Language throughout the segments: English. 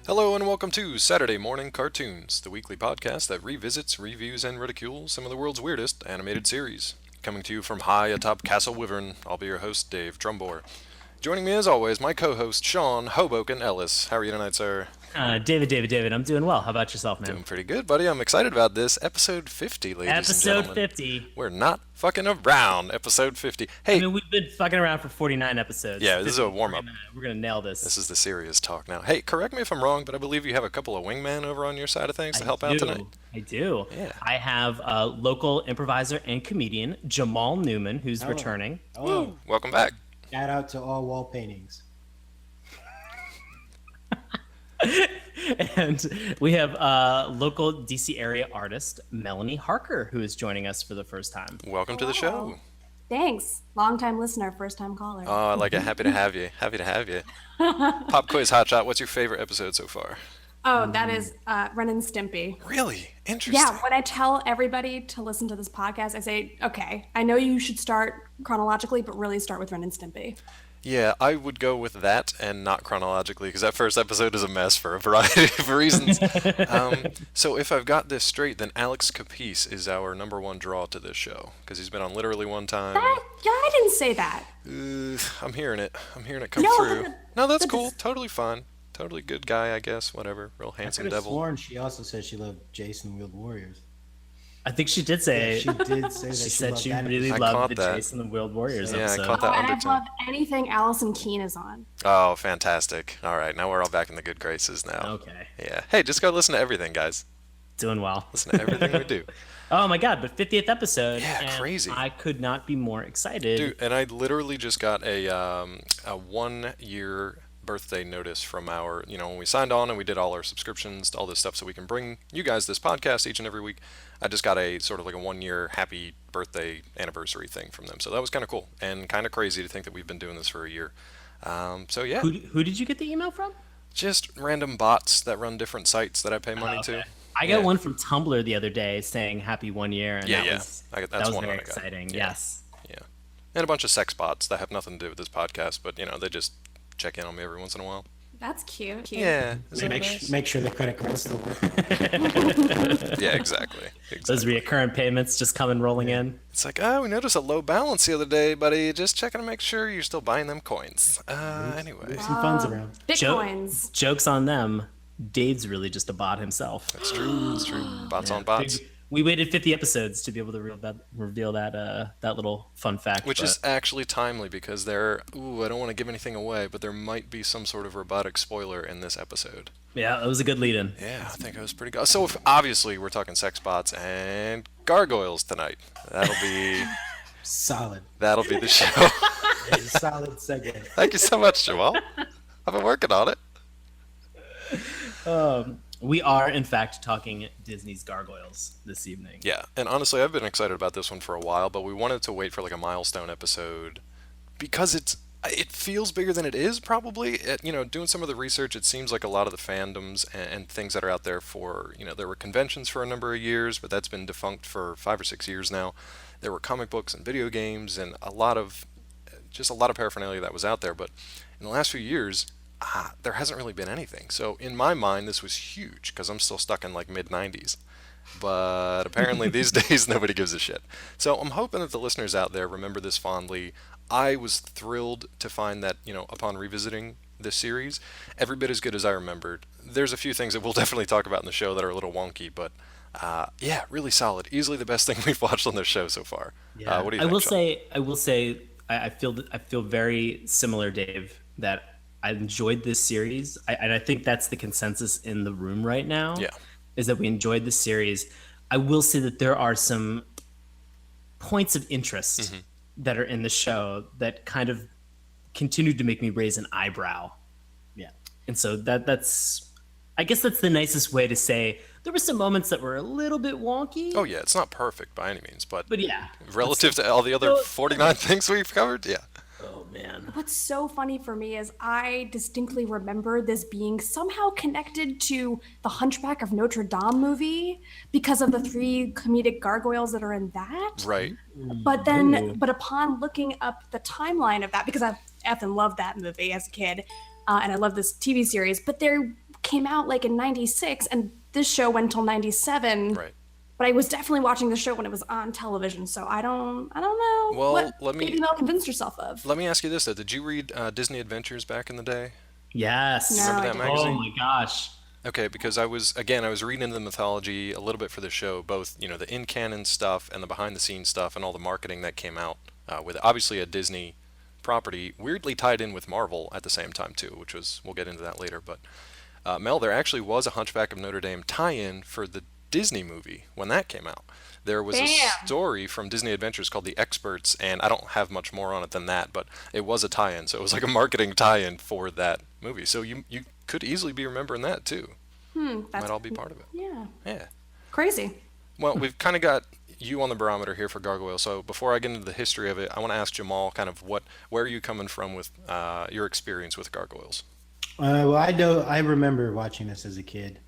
Hello and welcome to Saturday Morning Cartoons, the weekly podcast that revisits, reviews, and ridicules some of the world's weirdest animated series. Coming to you from high atop Castle Wyvern, I'll be your host, Dave Drumbore. Joining me as always, my co-host, Sean Hoboken Ellis. How are you tonight, sir? David, I'm doing well. How about yourself, man? Doing pretty good, buddy. I'm excited about this. Episode 50, ladies and gentlemen. Episode 50. We're not fucking around. Episode 50. Hey, I mean, we've been fucking around for 49 episodes. Yeah, this is a warm-up. We're gonna nail this. This is the serious talk now. Hey, correct me if I'm wrong, but I believe you have a couple of wingmen over on your side of things to help out tonight. I do. Yeah. I have a local improviser and comedian, Jamal Newman, who's returning. Woo! Welcome back. Shout out to all wall paintings. And we have local DC area artist, Melanie Harker, who is joining us for the first time. Welcome to the show. Thanks. Long-time listener, first-time caller. Oh, I like it. Happy to have you. Happy to have you. Pop quiz hotshot. What's your favorite episode so far? Oh, that is Ren and Stimpy. Really? Interesting. Yeah, when I tell everybody to listen to this podcast, I say, okay, I know you should start chronologically, but really start with Ren and Stimpy. Yeah, I would go with that and not chronologically because that first episode is a mess for a variety of reasons. So if I've got this straight, then Alex Capice is our number one draw to this show because he's been on literally one time. Yeah, I didn't say that. I'm hearing it. I'm hearing it come No, through. No, that's but cool. Totally fine. Totally good guy, I guess. Whatever. Real handsome I could have devil. sworn she also said she loved Jason Wheeled Warriors. I think she did say. She did say that She said loved she that really I loved caught the that. Jason the World Warriors Yeah, I episode. caught that. And I undertone. love anything Allison Keen is on. Oh, fantastic. All right, now we're all back in the good graces now. Okay, Yeah. Hey, just go listen to everything, guys. doing well. Listen to everything we do. Oh my god, but 50th episode. Yeah, and crazy. I could not be more excited. Dude, and I literally just got a 1 year birthday notice from our, when we signed on and we did all our subscriptions to all this stuff so we can bring you guys this podcast each and every week. I just got a sort of like a 1 year happy birthday anniversary thing from them. So that was kind of cool and kind of crazy to think that we've been doing this for a year. So yeah, Who did you get the email from? just random bots that run different sites that I pay money to. I got Yeah. one from Tumblr the other day saying happy 1 year, and Yeah, that yeah. was, That's that was one very that I got. exciting. Yeah. Yes. Yeah. And a bunch of sex bots that have nothing to do with this podcast, but they just check in on me every once in a while. That's cute. Yeah. Isn't Make, that nice? make sure the credit card still works. Yeah, exactly. Those reoccurring payments just coming rolling in. It's like, we noticed a low balance the other day, buddy. Just checking to make sure you're still buying them coins. Anyway. Move some funds around. Bitcoins. Jokes on them. Dave's really just a bot himself. That's true. That's true. Bots on bots. We waited 50 episodes to be able to reveal that little fun fact. Which is actually timely because I don't want to give anything away, but there might be some sort of robotic spoiler in this episode. yeah, it was a good lead-in. Yeah, I think it was pretty good. So obviously we're talking sex bots and gargoyles tonight. That'll be Solid. the show. A solid segue. Thank you so much, Joel. I've been working on it. We are, in fact, talking Disney's Gargoyles this evening. Yeah, and honestly, I've been excited about this one for a while, but we wanted to wait for like a milestone episode because it feels bigger than it is. Probably, doing some of the research, it seems like a lot of the fandoms and things that are out there for there were conventions for a number of years, but that's been defunct for 5 or 6 years now. There were comic books and video games and a lot of paraphernalia that was out there, but in the last few years. There hasn't really been anything. So in my mind, this was huge because I'm still stuck in like mid-90s. But apparently these days, nobody gives a shit. So I'm hoping that the listeners out there remember this fondly. I was thrilled to find that, upon revisiting this series, every bit as good as I remembered. There's a few things that we'll definitely talk about in the show that are a little wonky, but yeah, really solid. Easily the best thing we've watched on this show so far. Yeah. What do you think, Sean? I will say, I feel very similar, Dave, that I enjoyed this series, and I think that's the consensus in the room right now. Yeah. Is that we enjoyed this series. I will say that there are some points of interest that are in the show that kind of continued to make me raise an eyebrow. Yeah. And so I guess that's the nicest way to say there were some moments that were a little bit wonky. Oh yeah, it's not perfect by any means, but yeah. relative to all the other 49 things we've covered, yeah. Oh man. What's so funny for me is I distinctly remember this being somehow connected to the Hunchback of Notre Dame movie because of the 3 comedic gargoyles that are in that. Right. But upon looking up the timeline of that, because I effing loved that movie as a kid, and I love this TV series, but they're came out like in 96 and this show went till 97. Right. But I was definitely watching the show when it was on television, so I don't know Well, what let me- Baby Mel convinced herself of. Let me ask you this though: did you read Disney Adventures back in the day? Yes. No, Remember I that didn't. magazine? Oh my gosh. Okay, because I was reading into the mythology a little bit for the show, both the in canon stuff and the behind the scenes stuff and all the marketing that came out with obviously a Disney property, weirdly tied in with Marvel at the same time too, which was we'll get into that later. But Mel, there actually was a Hunchback of Notre Dame tie-in for the Disney movie when that came out. There was a Bam. story from Disney Adventures called The Experts, and I don't have much more on it than that, but it was a tie-in, so it was like a marketing tie-in for that movie. So you could easily be remembering that too. Might That's all be part of it. yeah, Yeah. crazy. Well, we've kind of got you on the barometer here for Gargoyle. So before I get into the history of it, I want to ask Jamal kind of where are you coming from with your experience with Gargoyles? Well, I remember watching this as a kid,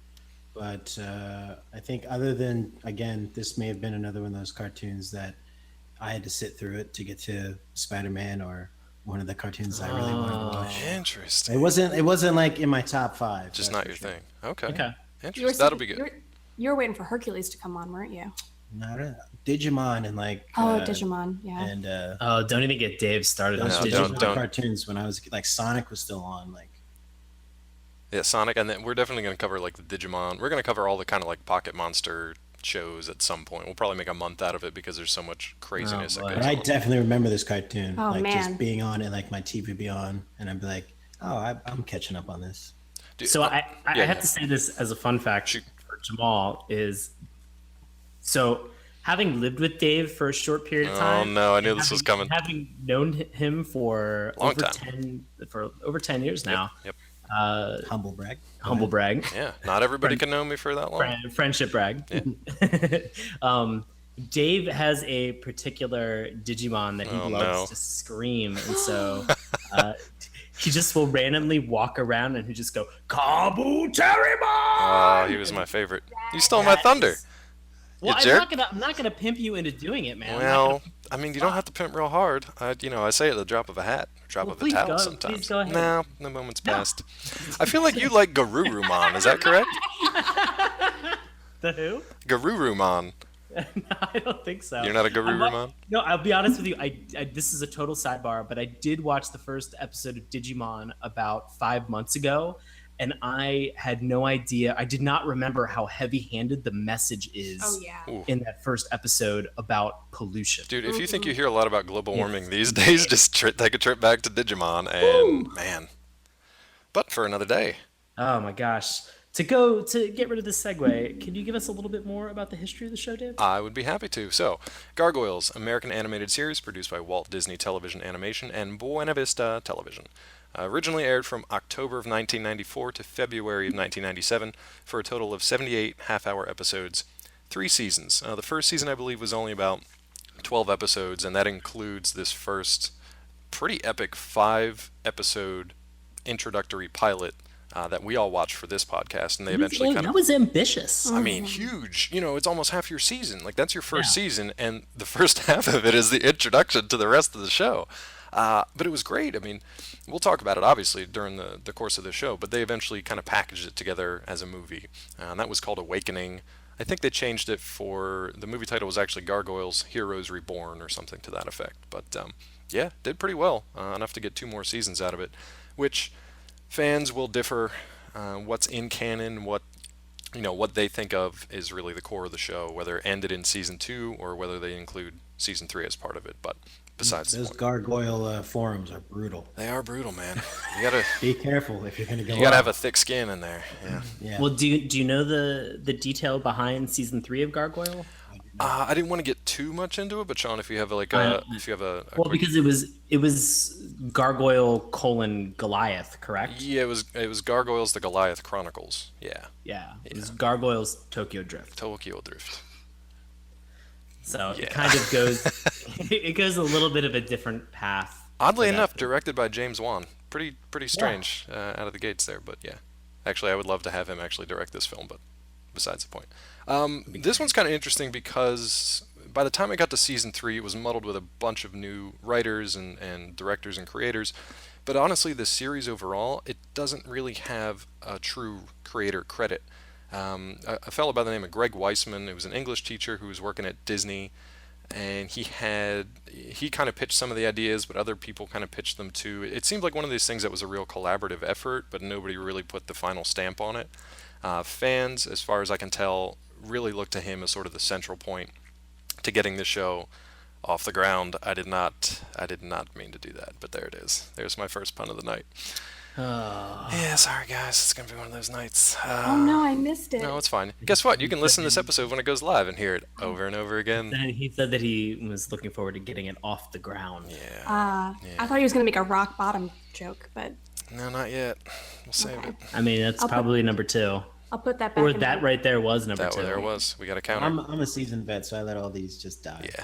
but I think other than, again, this may have been another one of those cartoons that I had to sit through it to get to Spider-Man or one of the cartoons I really wanted to watch. Interesting. It wasn't like in my top five. Just that's not for your sure. thing. Okay. Okay. Interesting. That'll be good. You were waiting for Hercules to come on, weren't you? Not a, Digimon and like Oh, Digimon, yeah. and Oh, don't even get Dave started on those No, Digimon don't. cartoons when I was like Sonic was still on. Like Yeah, Sonic, and then we're definitely going to cover like the Digimon. We're going to cover all the kind of like Pocket Monster shows at some point. We'll probably make a month out of it because there's so much craziness that boy. goes but I on. definitely remember this cartoon, Oh, like man. just being on and like my TV would be on, and I'd be like, oh, I'm catching up on this. Dude, So I yeah, have yeah. to say this as a fun fact Shoot. for Jamal is so having lived with Dave for a short period of Oh, time. no, I knew and this was coming. Having known him for Long over time. over 10 years now. Yep. Humble brag. Humble brag. Yeah. Not everybody can know me for that long. Friendship brag. Dave has a particular Digimon that he Oh, loves no. to scream, and so he just will randomly walk around and he just go Kabu Terrimon. Oh, he was my favorite. You stole my thunder. Well, You jerk. I'm not gonna pimp you into doing it, man. I'm not Well, gonna- I mean, you don't have to pimp real hard. I say it at the drop of a hat, drop Well, of a please towel go- sometimes. please go ahead. No, the moment's passed. I feel like you like Garurumon. Is that correct? the who? Garurumon. No, I don't think so. You're not a Garurumon? No, I'll be honest with you. I this is a total sidebar, but I did watch the first episode of Digimon about 5 months ago, and I had no idea. I did not remember how heavy-handed the message is Oh, yeah. Ooh. in that first episode about pollution. Dude, if you think you hear a lot about global warming these days, just take a trip back to Digimon and man. But for another day. Oh my gosh. To get rid of this segue, can you give us a little bit more about the history of the show, Dave? I would be happy to. So, Gargoyles, American animated series produced by Walt Disney Television Animation and Buena Vista Television. Originally aired from October of 1994 to February of 1997 for a total of 78 half-hour episodes, 3 seasons. The first season, I believe, was only about 12 episodes, and that includes this first pretty epic 5-episode introductory pilot that we all watched for this podcast, and they eventually kind that of... was ambitious. I mean, huge. It's almost half your season. Like, that's your first season, and the first half of it is the introduction to the rest of the show. But it was great. I mean, we'll talk about it, obviously, during the course of the show, but they eventually kind of packaged it together as a movie, and that was called Awakening. I think they changed it for... The movie title was actually Gargoyles Heroes Reborn or something to that effect. But, yeah, did pretty well, enough to get 2 more seasons out of it, which... Fans will differ what's in canon, what they think of is really the core of the show, whether it ended in season 2 or whether they include season 3 as part of it. But besides the Those point, gargoyle forums are brutal. they are brutal, man. You gotta Be careful if you're going to go. you gotta out. have a thick skin in there. Yeah. Yeah. Well, do you know the detail behind season 3 of Gargoyle? I didn't want to get too much into it, but Sean, if you have a Well, quick, because it was Gargoyle Goliath, correct? yeah, it was Gargoyles: The Goliath Chronicles. Yeah, Yeah, it was Gargoyles Tokyo Drift. Tokyo Drift. So Yeah. it kind of goes, it goes a little bit of a different path. Oddly to that. enough, directed by James Wan. Pretty strange out of the gates there, but yeah. Actually, I would love to have him actually direct this film, but besides the point. This one's kind of interesting because by the time I got to season 3, it was muddled with a bunch of new writers and directors and creators. But honestly, the series overall, it doesn't really have a true creator credit. A fellow by the name of Greg Weisman, who was an English teacher who was working at Disney, and he kind of pitched some of the ideas, but other people kind of pitched them too. It seemed like one of these things that was a real collaborative effort, but nobody really put the final stamp on it. Fans, as far as I can tell, really look to him as sort of the central point to getting this show off the ground. I did not mean to do that, but there it is. There's my first pun of the night. Yeah, sorry guys, it's gonna be one of those nights. Oh no, I missed it. No, it's fine. Guess what? You can listen to this episode when it goes live and hear it over and over again. And he said that he was looking forward to getting it off the ground. Yeah. I thought he was going to make a rock bottom joke, but No, not yet. We'll save it. I mean, that's probably number 2. I'll put that back. Or in that right there was number That 2. there it was. We got a counter. I'm a seasoned vet, so I let all these just die. Yeah.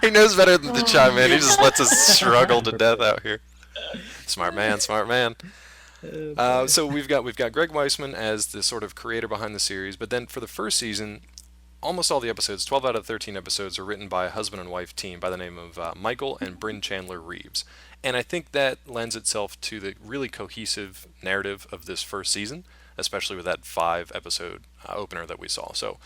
He knows better than to chime in. He just lets us struggle to death out here. Smart man, smart man. So we've got Greg Weisman as the sort of creator behind the series, but then for the first season, almost all the episodes, 12 out of 13 episodes, are written by a husband and wife team by the name of Michael and Bryn Chandler Reeves. And I think that lends itself to the really cohesive narrative of this first season, especially with that 5-episode opener that we saw. So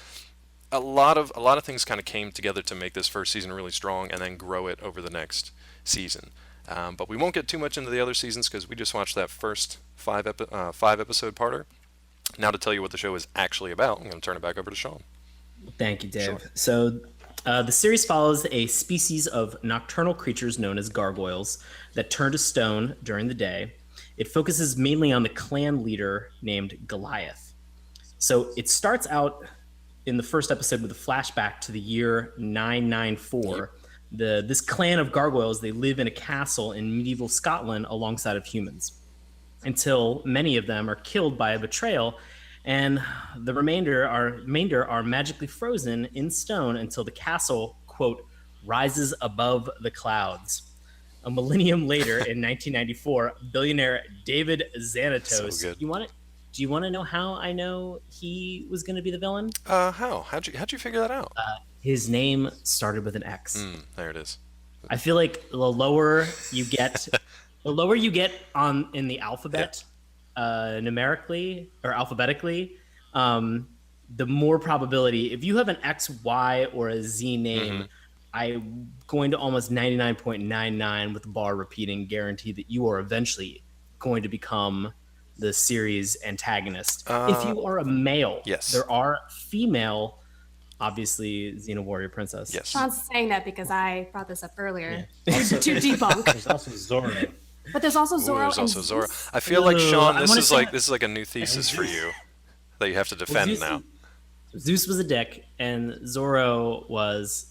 a lot of things kind of came together to make this first season really strong and then grow it over the next season. But we won't get too much into the other seasons because we just watched that first 5-episode parter. Now to tell you what the show is actually about, I'm going to turn it back over to Sean. Thank you, Dave. Sure. So the series follows a species of nocturnal creatures known as gargoyles that turn to stone during the day. It focuses mainly on the clan leader named Goliath. So it starts out in the first episode with a flashback to the year 994. Yep. This clan of gargoyles, they live in a castle in medieval Scotland alongside of humans, until many of them are killed by a betrayal, and the remainder are magically frozen in stone until the castle, quote, rises above the clouds. A millennium later, in 1994, billionaire David Xanatos. So good. Do you want to know how I know he was going to be the villain? How? How'd you figure that out? His name started with an X. There it is. I feel like the lower you get in the alphabet, numerically or alphabetically, the more probability. If you have an X, Y, or a Z name, I'm going to almost 99.99 with the bar repeating guarantee that you are eventually going to become the series antagonist. If you are a male, yes. There are female. Obviously, Xena Warrior Princess. Yes. Sean's saying that because I brought this up earlier to debunk. There's also Zorro. But there's also Ooh, Zorro. there's also and Zorro. Zeus. I feel like Sean, I this wanna is say- like a new thesis for you that you have to defend Zeus, now. Zeus was a dick, and Zorro was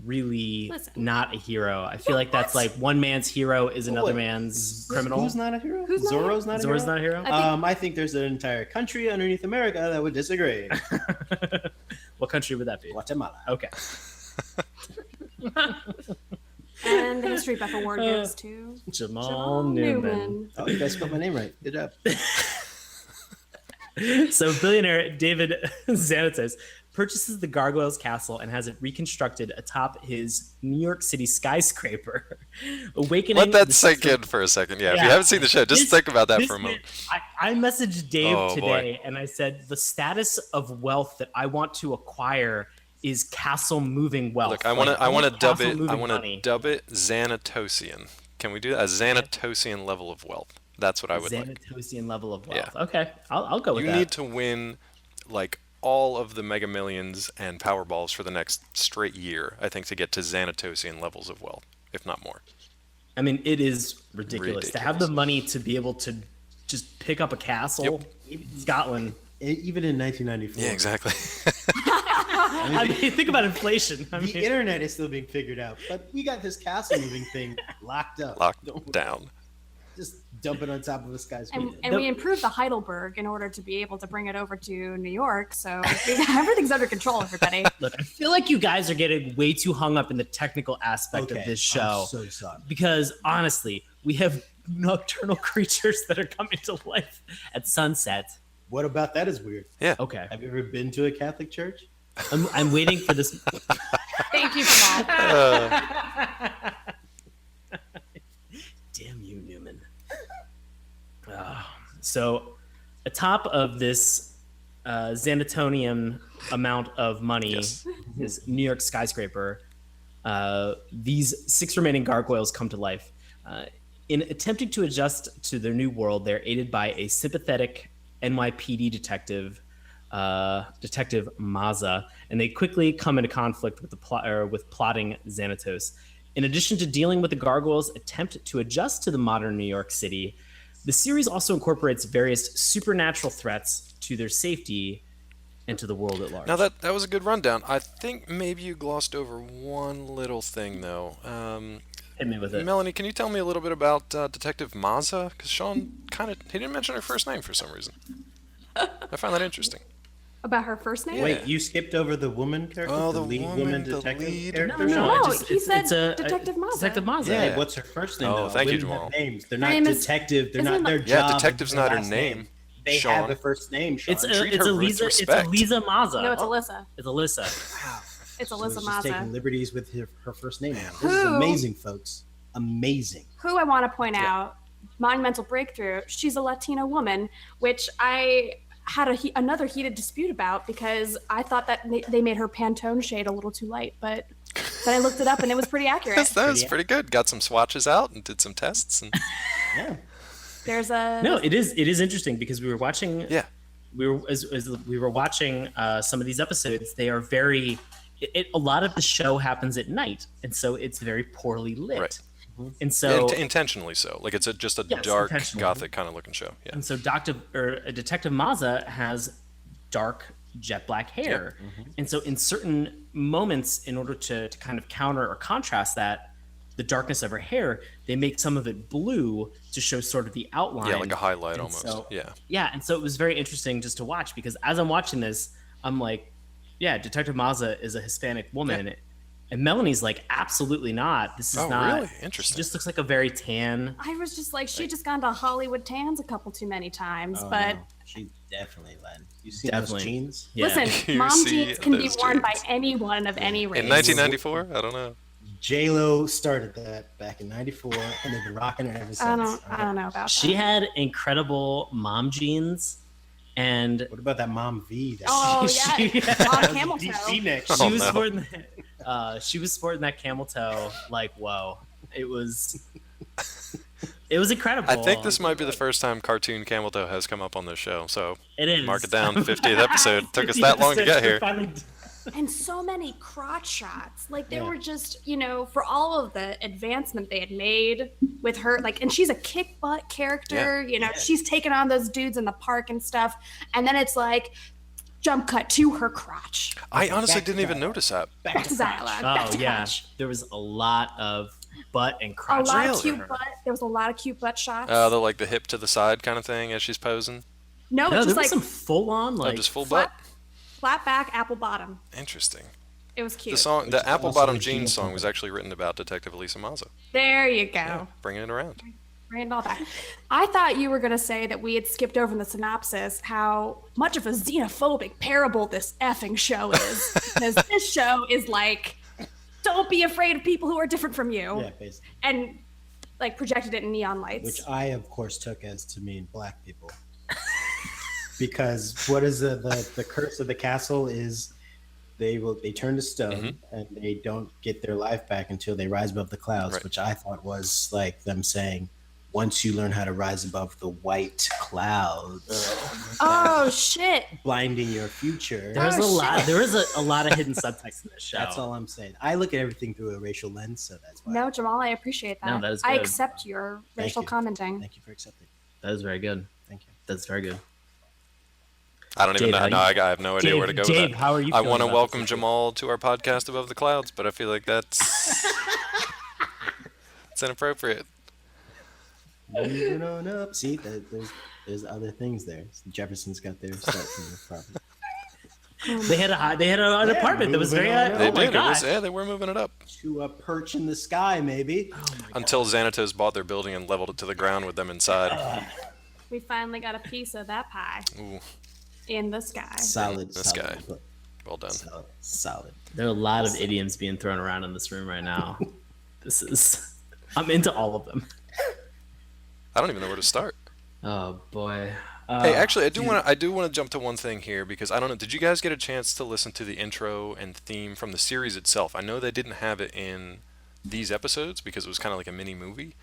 really Listen. not a hero. I feel like that's like one man's hero is another What? man's criminal. Who's not a hero? Who's not a- Zorro's not a hero? Zorro's not a hero. I think there's an entire country underneath America that would disagree. What country would that be? Guatemala. Okay. And the History Buff Award goes to Jamal Newman. Oh, you guys spelled my name right. Good job. So billionaire David Xanatos purchases the Gargoyles Castle and has it reconstructed atop his New York City skyscraper, awakening. Let that the sink system- in for a second. Yeah, if Yeah. you haven't seen the show, just This- think about that this for a moment. man- I messaged Dave Oh, today and I said the status of wealth that I want to acquire is castle moving wealth. Look, I want to dub castle it. I moving want to money. dub it Xanatosian. Can we do that? A Xanatosian level of wealth. That's what I would like. Xanatosian level of wealth. Yeah. Okay, I'll go with You that. need to win like all of the Mega Millions and Powerballs for the next straight year, I think, to get to Xanatosian levels of wealth, if not more. I mean, it is ridiculous to have the Ridiculous. money to be able to just pick up a castle. Even Scotland. Even in 1994. Yeah, exactly. I mean, think about inflation. I The mean, internet is still being figured out, but we got this castle moving thing locked up. Locked Don't- down. Just dump it on top of a skyscraper. and we improved the Heidelberg in order to be able to bring it over to New York. So everything's under control, everybody. look, I feel like you guys are getting way too hung up in the technical aspect of this show. I'm so sorry. Because honestly, we have nocturnal creatures that are coming to life at sunset. What about that is weird? Okay. Have you ever been to a Catholic church? I'm waiting for this. Thank you, Jamal. Damn you, Newman. So, atop of this Xanatonian amount of money, Yes. this New York skyscraper, these 6 remaining gargoyles come to life. In attempting to adjust to their new world, they're aided by a sympathetic NYPD detective, Detective Maza, and they quickly come into conflict with with plotting Xanatos. In addition to dealing with the gargoyles' attempt to adjust to the modern New York City, the series also incorporates various supernatural threats to their safety and to the world at large. Now that was a good rundown. I think maybe you glossed over one little thing though. Hit me with it. Melanie, can you tell me a little bit about Detective Maza? Because Sean he didn't mention her first name for some reason. I find that interesting. About her first name? Wait, you skipped over the woman character? Oh, the the lead woman, the detective lead- character? No, it he said it's a Detective Maza. Detective Maza. Yeah. Hey, what's her first name? Oh, though? thank you, Women have Jamal. Names. They're Her not name is- detective. They're isn't not it their like- Yeah, job. detective's is not her last name. They Sean. have a first name, Sean. It's Treat her with Elisa. It's respect. Elisa Maza. No, it's Alyssa. It's Alyssa. It's She was Alyssa just Maza. taking liberties with her first name now. This is Who? amazing, folks. Amazing. Who I want to point out, monumental breakthrough. She's a Latina woman, which I had another heated dispute about because I thought that they made her Pantone shade a little too light, but then I looked it up and it was pretty accurate. That was pretty good. Got some swatches out and did some tests. And Yeah. There's a No, it is interesting because we were watching. yeah, We were as we were watching some of these episodes. They are very. A lot of the show happens at night, and so it's very poorly lit. Right. And so intentionally so. Like it's just a Yes, dark, intentionally. gothic kind of looking show. Yeah. And so Detective Maza has dark jet black hair. And so in certain moments, in order to kind of counter or contrast that, the darkness of her hair, they make some of it blue to show sort of the outline. Yeah, like a highlight And almost. so- Yeah. Yeah, and so it was very interesting just to watch because as I'm watching this, I'm like, yeah, Detective Maza is a Hispanic woman. And Melanie's like, absolutely not. This is Oh, not. really? Interesting. She just looks like a very tan. I was just like, she just gone to Hollywood tans a couple too many times, but no. She's definitely Latin. You see Definitely. those jeans? Yeah. listen, You mom see jeans can be those worn by jeans. anyone of any race. In 1994, I don't know. J-Lo started that back in '94, and they've been rocking it ever since. I don't know about She that. had incredible mom jeans, and What about that mom V? That Oh She- yeah, on camel toe. V-neck. she Oh, was no. sporting that camel toe. Like, whoa, it was incredible. I think this might be the first time cartoon camel toe has come up on this show. So It is. mark it down. 50th episode. Took us that long to get here. And so many crotch shots. Like they Yeah. were just, for all of the advancement they had made with her, like, and she's a kick butt character, she's taking on those dudes in the park and stuff. And then it's like jump cut to her crotch. I honestly back to didn't even dialogue. notice that. Back to dialogue. Back Oh to yeah, crotch. there was a lot of butt and A crotch. lot Really? of cute butt. There was a lot of cute butt shots. The hip to the side kind of thing as she's posing. No, No, just there was like some full on Oh, like just full flat, butt. flat back, apple bottom. Interesting. It was cute. The is Apple also Bottom a Jeans genius song movie. was actually written about Detective Elisa Maza. There you go. Yeah, bringing it around. Bring it all back. I thought you were going to say that we had skipped over in the synopsis how much of a xenophobic parable this effing show is. Because this show is like, don't be afraid of people who are different from you. Yeah, basically. And like projected it in neon lights. Which I, of course, took as to mean black people. Because what is the curse of the castle is they turn to stone and they don't get their life back until they rise above the clouds, Right. which I thought was like them saying, once you learn how to rise above the white clouds, oh, shit. blinding your future. there was Oh, a lot. shit. There was a lot of hidden subtext in this show. That's all I'm saying. I look at everything through a racial lens, so that's why. No, Jamal, I appreciate that. No, that is I good. accept your Thank racial you. commenting. Thank you for accepting. That is very good. Thank you. That's very good. I don't even Dave, know. how No, you- I have no idea Dave, where to go Dave, with that. how are you I feeling want to about welcome this? Jamal to our podcast Above the Clouds, but I feel like that's it's inappropriate. Moving on up. See, there's other things there. Jefferson's got their start from the property. They had an apartment that was very. moving on up. They Oh my did. god! They were moving it up To a perch in the sky, maybe. until Xanatos bought their building and leveled it to the ground with them inside. We finally got a piece of that pie Ooh. in the sky. Solid. This guy. But Well done. Solid. There are a lot of idioms being thrown around in this room right now. I'm into all of them. I don't even know where to start. Oh boy. Hey, actually, I do want to jump to one thing here because I don't know. Did you guys get a chance to listen to the intro and theme from the series itself? I know they didn't have it in these episodes because it was kind of like a mini movie.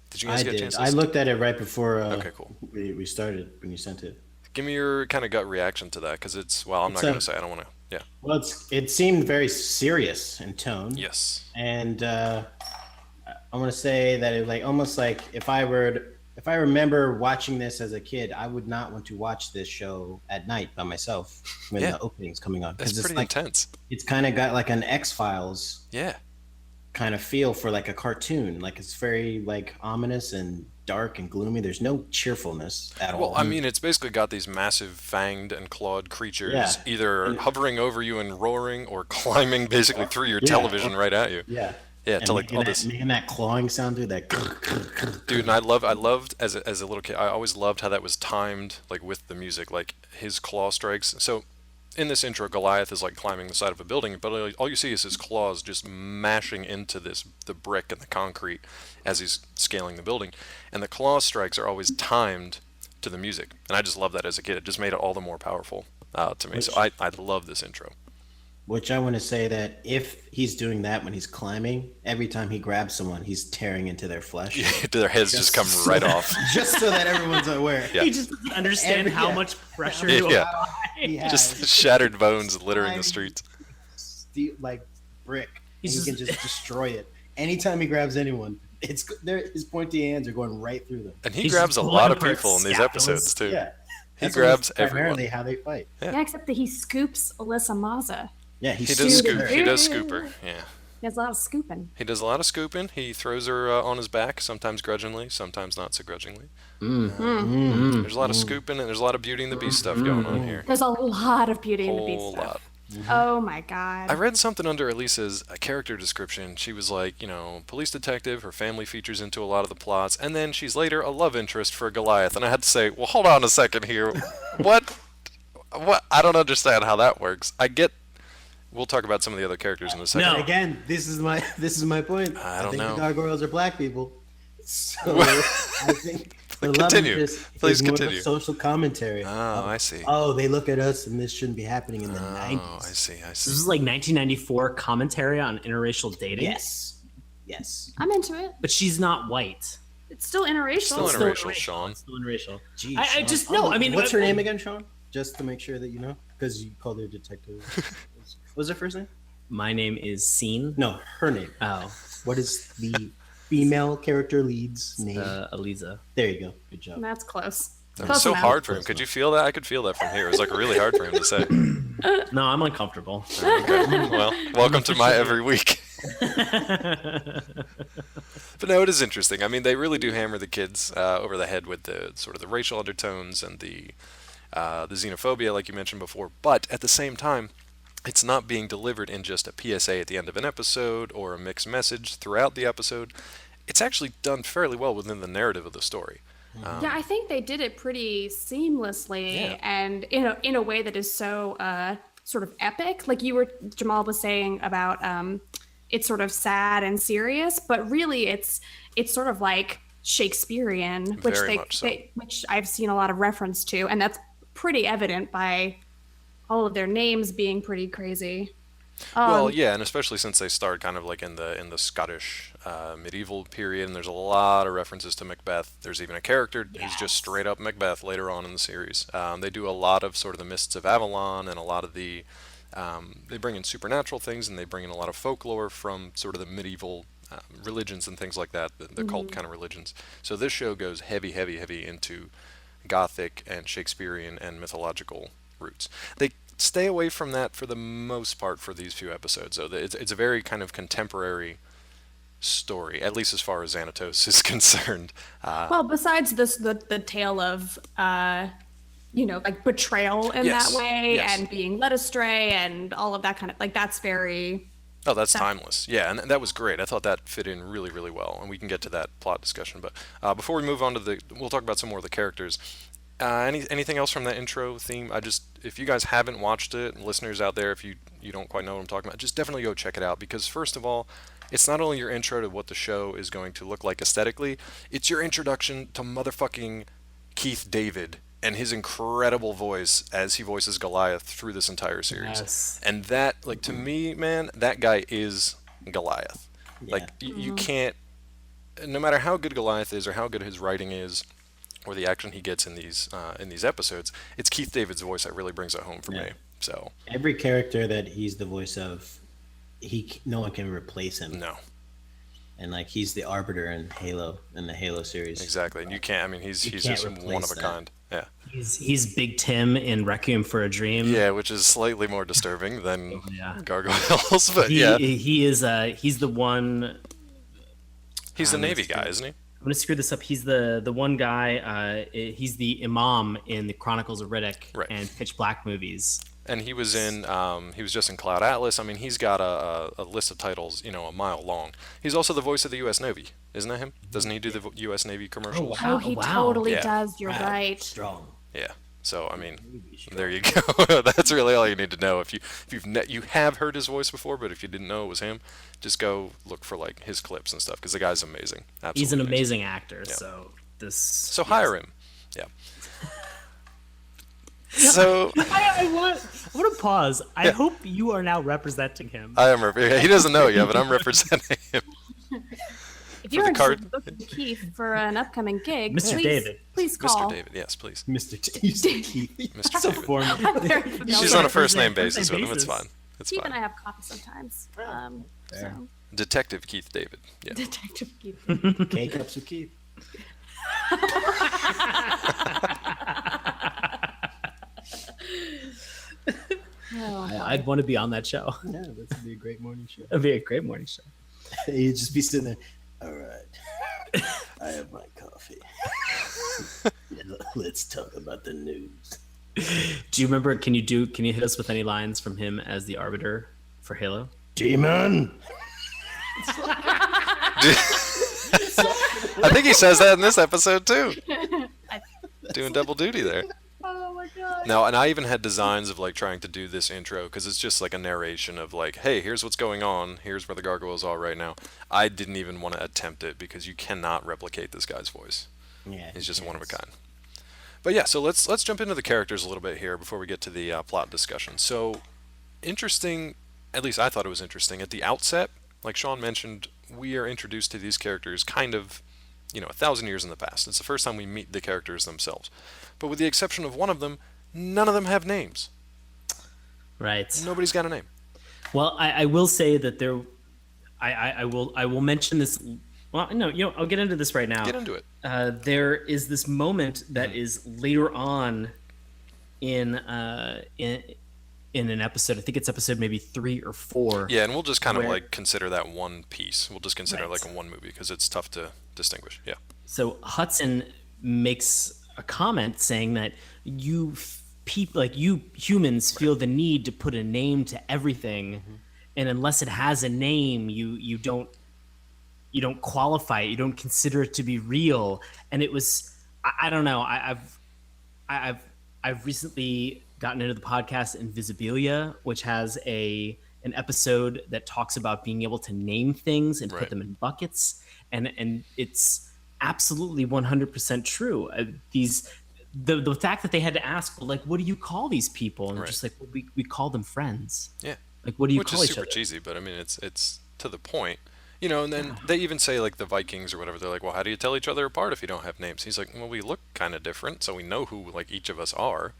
Did you guys get a chance to I listen? looked at it right before Okay, cool. we started when you sent it. Give me your kind of gut reaction to that because it's, well, I'm not going to say. I don't want to. Yeah. Well, it seemed very serious in tone. Yes. And I want to say that it like almost like if I remember watching this as a kid, I would not want to watch this show at night by myself when the opening's coming on. That's pretty intense. It's kind of got like an X-Files Yeah. kind of feel for like a cartoon. Like it's very like ominous and dark and gloomy. There's no cheerfulness at all. Well, I mean, it's basically got these massive fanged and clawed creatures either hovering over you and roaring or climbing basically through your television right at you. Yeah. Yeah, And to like all this. making that clawing sound, dude. That Dude, and I loved as a little kid. I always loved how that was timed, like with the music, like his claw strikes. So, in this intro, Goliath is like climbing the side of a building, but all you see is his claws just mashing into the brick and the concrete as he's scaling the building, and the claw strikes are always timed to the music, and I just love that as a kid. It just made it all the more powerful to me. So I love this intro. Which I want to say that if he's doing that when he's climbing, every time he grabs someone, he's tearing into their flesh. Their heads just come right off. Just so that everyone's aware. Yeah. He just doesn't understand how much pressure He has Just shattered bones littering the streets. like brick. He's He can just destroy it. Anytime he grabs anyone, his pointy hands are going right through them. And he He's grabs just a lot pulling of apart people in these scapulas. episodes too. Yeah. He That's grabs primarily everyone. how they fight. Yeah, except that he scoops Alyssa Maza. Yeah, He does Scoop. scoop. He does scoop her. Yeah. He has a lot of scooping. He does a lot of scooping. He throws her on his back, sometimes grudgingly, sometimes not so grudgingly. There's a lot of scooping and there's a lot of Beauty and the Beast stuff going on here. There's a lot of Beauty and the Beast Whole stuff. lot. Oh my god. I read something under Elisa's character description. She was like, police detective. Her family features into a lot of the plots, and then she's later a love interest for Goliath. And I had to say, well, hold on a second here. What? I don't understand how that works. We'll talk about some of the other characters in a second. No. Again, this is my point. I don't think know. the Gargoyles are black people. So I think the love Continue. interest Please is more of continue. a social commentary. Oh, I see. Oh, they look at us and this shouldn't be happening in the 90s. Oh, I see. This is like 1994 commentary on interracial dating. Yes. I'm into it. But she's not white. It's still interracial. Still interracial, Sean. It's still interracial. Geez, I Sean. just no. I mean, what's her name again, Sean? Just to make sure that you know, because you called her detective. What was her first name? My name is Scene. No, her name. Oh, What is the female character lead's name? Eliza. There you go. Good job. That's close. That Close was so enough. hard for him. Could you feel that? I could feel that from here. It was like really hard for him to say. No, I'm uncomfortable. Okay. Well, welcome to my every week. But no, it is interesting. I mean, they really do hammer the kids over the head with the sort of the racial undertones and the xenophobia, like you mentioned before. But at the same time, it's not being delivered in just a PSA at the end of an episode or a mixed message throughout the episode. It's actually done fairly well within the narrative of the story. Yeah, I think they did it pretty seamlessly Yeah. and in a way that is so sort of epic. Like Jamal was saying about it's sort of sad and serious, but really it's sort of like Shakespearean, which Very much so. which I've seen a lot of reference to, and that's pretty evident by all of their names being pretty crazy. Well, yeah, and especially since they start kind of like in the Scottish medieval period, and there's a lot of references to Macbeth. There's even a character who's just straight up Macbeth later on in the series. They do a lot of sort of the Mists of Avalon and a lot of the they bring in supernatural things, and they bring in a lot of folklore from sort of the medieval religions and things like that, the cult kind of religions. So this show goes heavy into Gothic and Shakespearean and mythological roots. They stay away from that for the most part for these few episodes. So it's a very kind of contemporary story, at least as far as Xanatos is concerned. Well, besides the tale of like betrayal in Yes, that way yes. and being led astray and all of that kind of like that's very Oh, that's timeless. Yeah, and that was great. I thought that fit in really, really well, and we can get to that plot discussion. But before we move on to we'll talk about some more of the characters. Anything else from that intro theme? If you guys haven't watched it, listeners out there, if you don't quite know what I'm talking about, just definitely go check it out because first of all, it's not only your intro to what the show is going to look like aesthetically, it's your introduction to motherfucking Keith David and his incredible voice as he voices Goliath through this entire series. Yes. And that, like, to me, man, that guy is Goliath. Yeah. Like, you can't, no matter how good Goliath is or how good his writing is, or the action he gets in these episodes, it's Keith David's voice that really brings it home for me. So every character that he's the voice of, no one can replace him. no, And like he's the arbiter in Halo, in the Halo series. exactly. And you can't. I mean, he's can't just replace one of a that. kind. Yeah, He's Big Tim in Requiem for a Dream. yeah, which is slightly more disturbing than Yeah. Gargoyles, but yeah, He is he's the one. he's the Navy guy, isn't he? I'm gonna screw this up. He's the one guy. He's the imam in the Chronicles of Riddick Right. and Pitch Black movies. And he was in. He was just in Cloud Atlas. I mean, he's got a list of titles, a mile long. He's also the voice of the U.S. Navy, isn't that him? Doesn't he do the U.S. Navy commercials? wow. Oh, he Wow. totally Yeah. does. You're Wow, right. Strong. Yeah. So I mean, there you go. That's really all you need to know. If you have heard his voice before, but if you didn't know it was him, just go look for like his clips and stuff because the guy's amazing. Absolutely He's an amazing actor. Yeah. So this. So hire him. Yeah. So I want to pause. I hope you are now representing him. I am. He doesn't know yet, but I'm representing him. If you're the card- interested in booking Keith for an upcoming gig, Mr. please, David. please call. Mr. David, yes, please. Mr. Keith. Mr. So David. formal. I'm very familiar. She's on a first name First name basis with him. It's basis. fine. It's Keith and I fine. have coffee sometimes. So, Detective Keith David. Yeah. Detective Keith. K-cups with Keith. Oh, I'd want to be on that show. Yeah, that would be a great morning show. It'd be a great morning show. You'd just be sitting there. All right, I have my coffee. Let's talk about the news. Do you remember? Can you hit us with any lines from him as the arbiter for Halo? Demon. I think he says that in this episode too. Doing double duty there. oh my god. No, and I even had designs of like trying to do this intro because it's just like a narration of like, hey, here's what's going on. Here's where the gargoyles are right now. I didn't even want to attempt it because you cannot replicate this guy's voice. Yeah, He's just one of a kind. But yeah, so let's jump into the characters a little bit here before we get to the plot discussion. So interesting, at least I thought it was interesting. At the outset, like Sean mentioned, we are introduced to these characters kind of, 1,000 years in the past. It's the first time we meet the characters themselves. But with the exception of one of them, none of them have names. Right. Nobody's got a name. Well, I will say that there. I will mention this. Well, no, I'll get into this right now. Get into it. There is this moment that is later on in an episode. I think it's episode maybe 3 or 4. Yeah, and we'll just kind of Where- like consider that one piece. We'll just consider it Right. like a one movie because it's tough to distinguish. Yeah. So Hudson makes a comment saying that you humans feel the need to put a name to everything, and unless it has a name, you don't qualify it. You don't consider it to be real. And it was I don't know. I've recently gotten into the podcast Invisibilia, which has an episode that talks about being able to name things and Right. put them in buckets, and it's absolutely 100% true. The fact that they had to ask, well, like, what do you call these people? And Right. just like, well, we call them friends. Yeah. Like, what do you Which call is each super other? cheesy, but I mean, it's to the point. And then they even say, like, the Vikings or whatever, they're like, well, how do you tell each other apart if you don't have names? He's like, well, we look kind of different, so we know who, like, each of us are.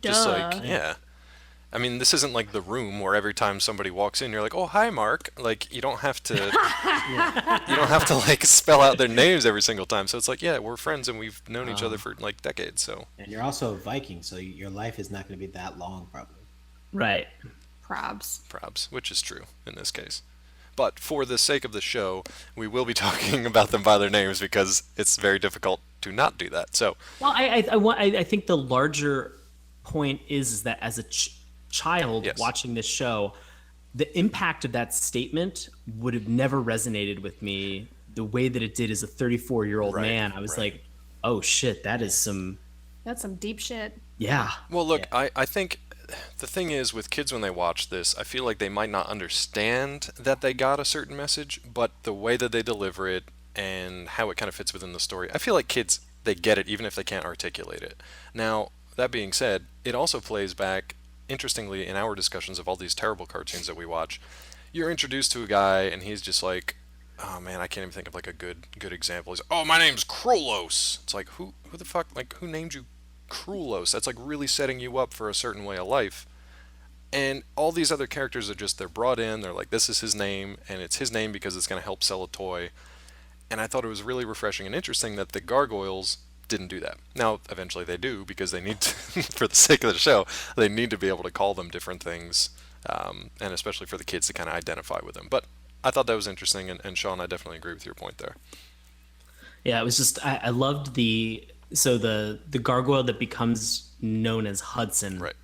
Just like, yeah. I mean, this isn't like The Room where every time somebody walks in, you're like, oh, hi, Mark. Like, you don't have to, you don't have to, like, spell out their names every single time. So it's like, yeah, we're friends and we've known each other for, like, decades, so. And you're also a Viking, so your life is not going to be that long, probably. Right. Probs. Probs, which is true in this case. But for the sake of the show, we will be talking about them by their names because it's very difficult to not do that. So, Well, I think the larger point is that as a child Yes. watching this show, the impact of that statement would have never resonated with me the way that it did as a 34-year-old Right, man. I was right. like, oh shit, that is some That's some deep shit. Yeah. Well, look, I think the thing is with kids when they watch this, I feel like they might not understand that they got a certain message, but the way that they deliver it and how it kind of fits within the story, I feel like kids, they get it even if they can't articulate it. Now, that being said, it also plays back, interestingly, in our discussions of all these terrible cartoons that we watch. You're introduced to a guy and he's just like, oh man, I can't even think of like a good example. He's, oh, my name's Krolos. It's like, who the fuck, like, who named you Krolos? That's like really setting you up for a certain way of life. And all these other characters are just, they're brought in, they're like, this is his name, and it's his name because it's going to help sell a toy. And I thought it was really refreshing and interesting that the Gargoyles didn't do that. Now, eventually they do, because they need to, for the sake of the show, they need to be able to call them different things, and especially for the kids to kind of identify with them. But I thought that was interesting, and Sean, I definitely agree with your point there. Yeah, it was just I loved the gargoyle that becomes known as Hudson. Right.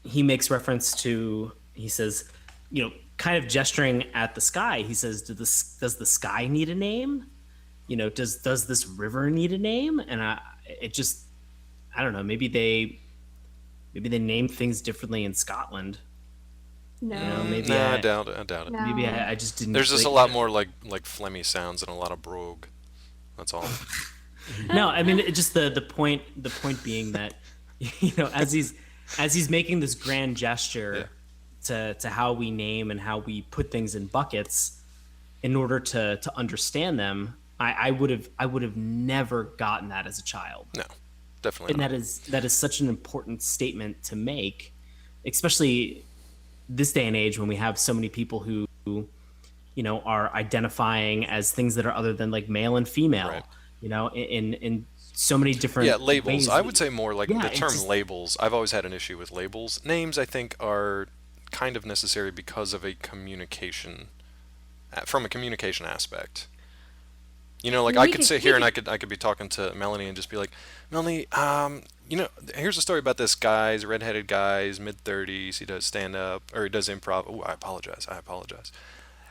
He makes reference to, he says, kind of gesturing at the sky. He says, does the sky need a name? Does this river need a name? And I don't know, maybe they name things differently in Scotland. No. Maybe No, I doubt it. No. maybe I just didn't. There's just a lot more like phlegmy sounds and a lot of brogue. That's all. No, I mean, just the point being that as he's making this grand gesture to how we name and how we put things in buckets in order to understand them, I would have never gotten that as a child. No, definitely And not. that is such an important statement to make, especially this day and age when we have so many people who are identifying as things that are other than like male and female. Right. In so many different Labels. ways. I would say more like Yeah, the it's term just- labels. I've always had an issue with labels. Names, I think, are kind of necessary because of a communication, from a communication aspect. Like I could sit here and I could be talking to Melanie and just be like, Melanie, here's a story about this guy. He's a redheaded guy. He's mid-30s. He does stand-up, or he does improv. Oh, I apologize.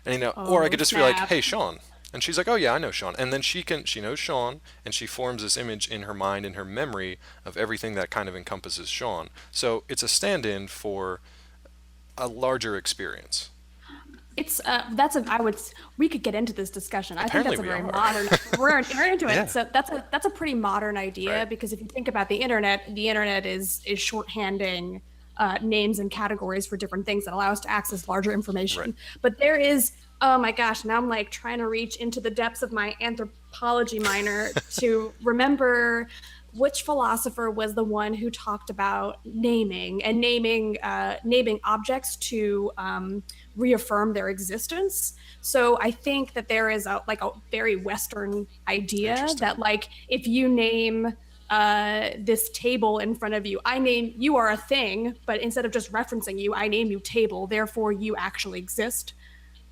And or I could just be like, snap. hey, Sean. And she's like, oh yeah, I know Sean. And then she knows Sean, and she forms this image in her mind, in her memory, of everything that kind of encompasses Sean. So it's a stand-in for a larger experience. It's we could get into this discussion. I think Apparently that's a very we are. modern. We're into it. Yeah. So that's a pretty modern idea, Right. because if you think about the internet is shorthanding names and categories for different things that allow us to access larger information. Right. But there is, oh my gosh, now I'm like trying to reach into the depths of my anthropology minor to remember which philosopher was the one who talked about naming objects to reaffirm their existence. So I think that there is a very Western idea Interesting. that like if you name this table in front of you, you are a thing, but instead of just referencing you, I name you table, therefore you actually exist.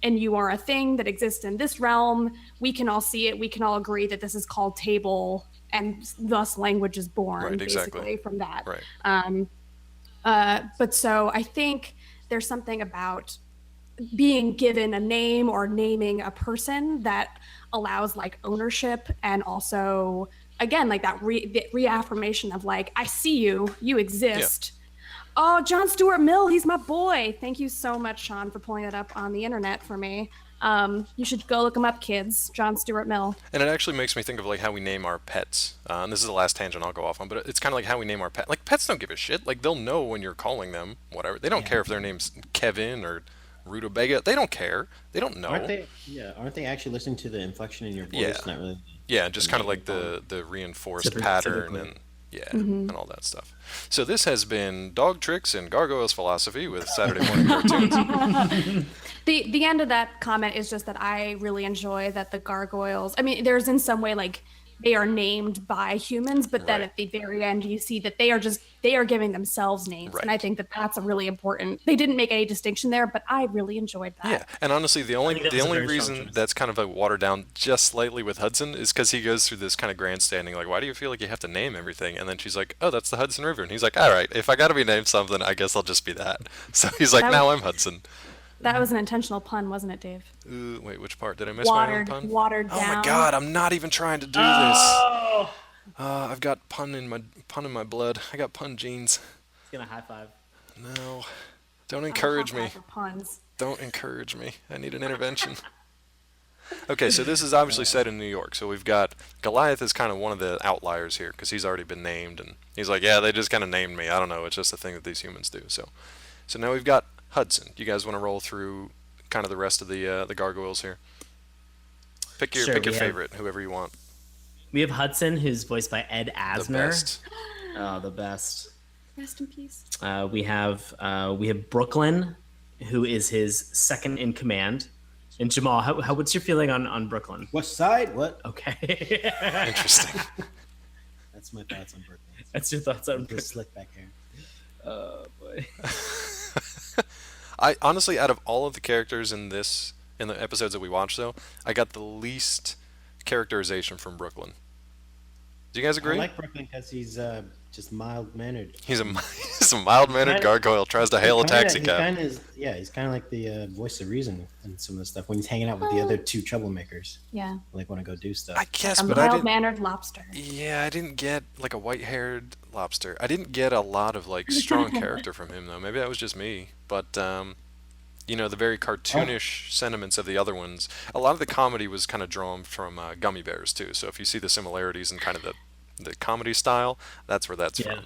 And you are a thing that exists in this realm. We can all see it. We can all agree that this is called table, and thus language is born, Right, basically, exactly. from that. Right. But so I think there's something about being given a name or naming a person that allows like ownership, and also, again, like that the reaffirmation of like, I see you, you exist. Oh, John Stuart Mill, he's my boy. Thank you so much, Sean, for pulling that up on the internet for me. You should go look him up, kids. John Stuart Mill. And it actually makes me think of like how we name our pets. And this is the last tangent I'll go off on, but it's kind of like how we name our pet. Like pets don't give a shit. Like they'll know when you're calling them, whatever. They don't care if their name's Kevin or Rutabaga. They don't care. They don't know. Aren't they actually listening to the inflection in your voice? Yeah. Not really. Yeah, just kind of like the reinforced pattern and and all that stuff. So this has been Dog Tricks and Gargoyles Philosophy with Saturday Morning Cartoons. The end of that comment is just that I really enjoy that the gargoyles, I mean, there's in some way like they are named by humans, but then Right. at the very end you see that they are giving themselves names. Right. And I think that that's a really important, they didn't make any distinction there, but I really enjoyed that. Yeah, and honestly, the only think that was a very strong reason choice. that's kind of watered down just slightly with Hudson is because he goes through this kind of grandstanding, like, why do you feel like you have to name everything? And then she's like, oh, that's the Hudson River, and he's like, all right, if I got to be named something, I guess I'll just be that. So he's like, That now was- I'm Hudson. That was an intentional pun, wasn't it, Dave? Wait, which part? Did I miss my own pun? Watered Oh down. my God, I'm not even trying to do this. Oh, I've got pun in my blood. I got pun genes. He's gonna high five. No, don't I'm a encourage hot me. guy for puns. Don't encourage me. I need an intervention. Okay, so this is obviously set in New York. So we've got Goliath is kind of one of the outliers here because he's already been named, and he's like, yeah, they just kind of named me. I don't know. It's just a thing that these humans do. So now we've got Hudson. You guys want to roll through kind of the rest of the gargoyles here? Pick your Sure, pick your we have- favorite, whoever you want. We have Hudson, who's voiced by Ed The Asner. best. Oh, the best. Rest in peace. We have Brooklyn, who is his second in command. And Jamal, what's your feeling on Brooklyn? What side? What? Okay. Interesting. That's my thoughts on Brooklyn. That's your thoughts on The Brooklyn. slick back hair. Oh boy. I honestly, out of all of the characters in the episodes that we watched, though, I got the least characterization from Brooklyn. Do you guys agree? I like Brooklyn because he's just mild mannered. He's a mild-mannered gargoyle. Tries to hail a taxi cab. He's kind of like the voice of reason in some of the stuff when he's hanging out with the other two troublemakers. Yeah. Like want to go do stuff. I guess, A but I didn't. mild-mannered lobster. Yeah, I didn't get like a white-haired lobster. I didn't get a lot of like strong character from him though. Maybe that was just me. But the very cartoonish sentiments of the other ones. A lot of the comedy was kind of drawn from Gummy Bears too. So if you see the similarities in kind of the comedy style, that's where that's Yeah.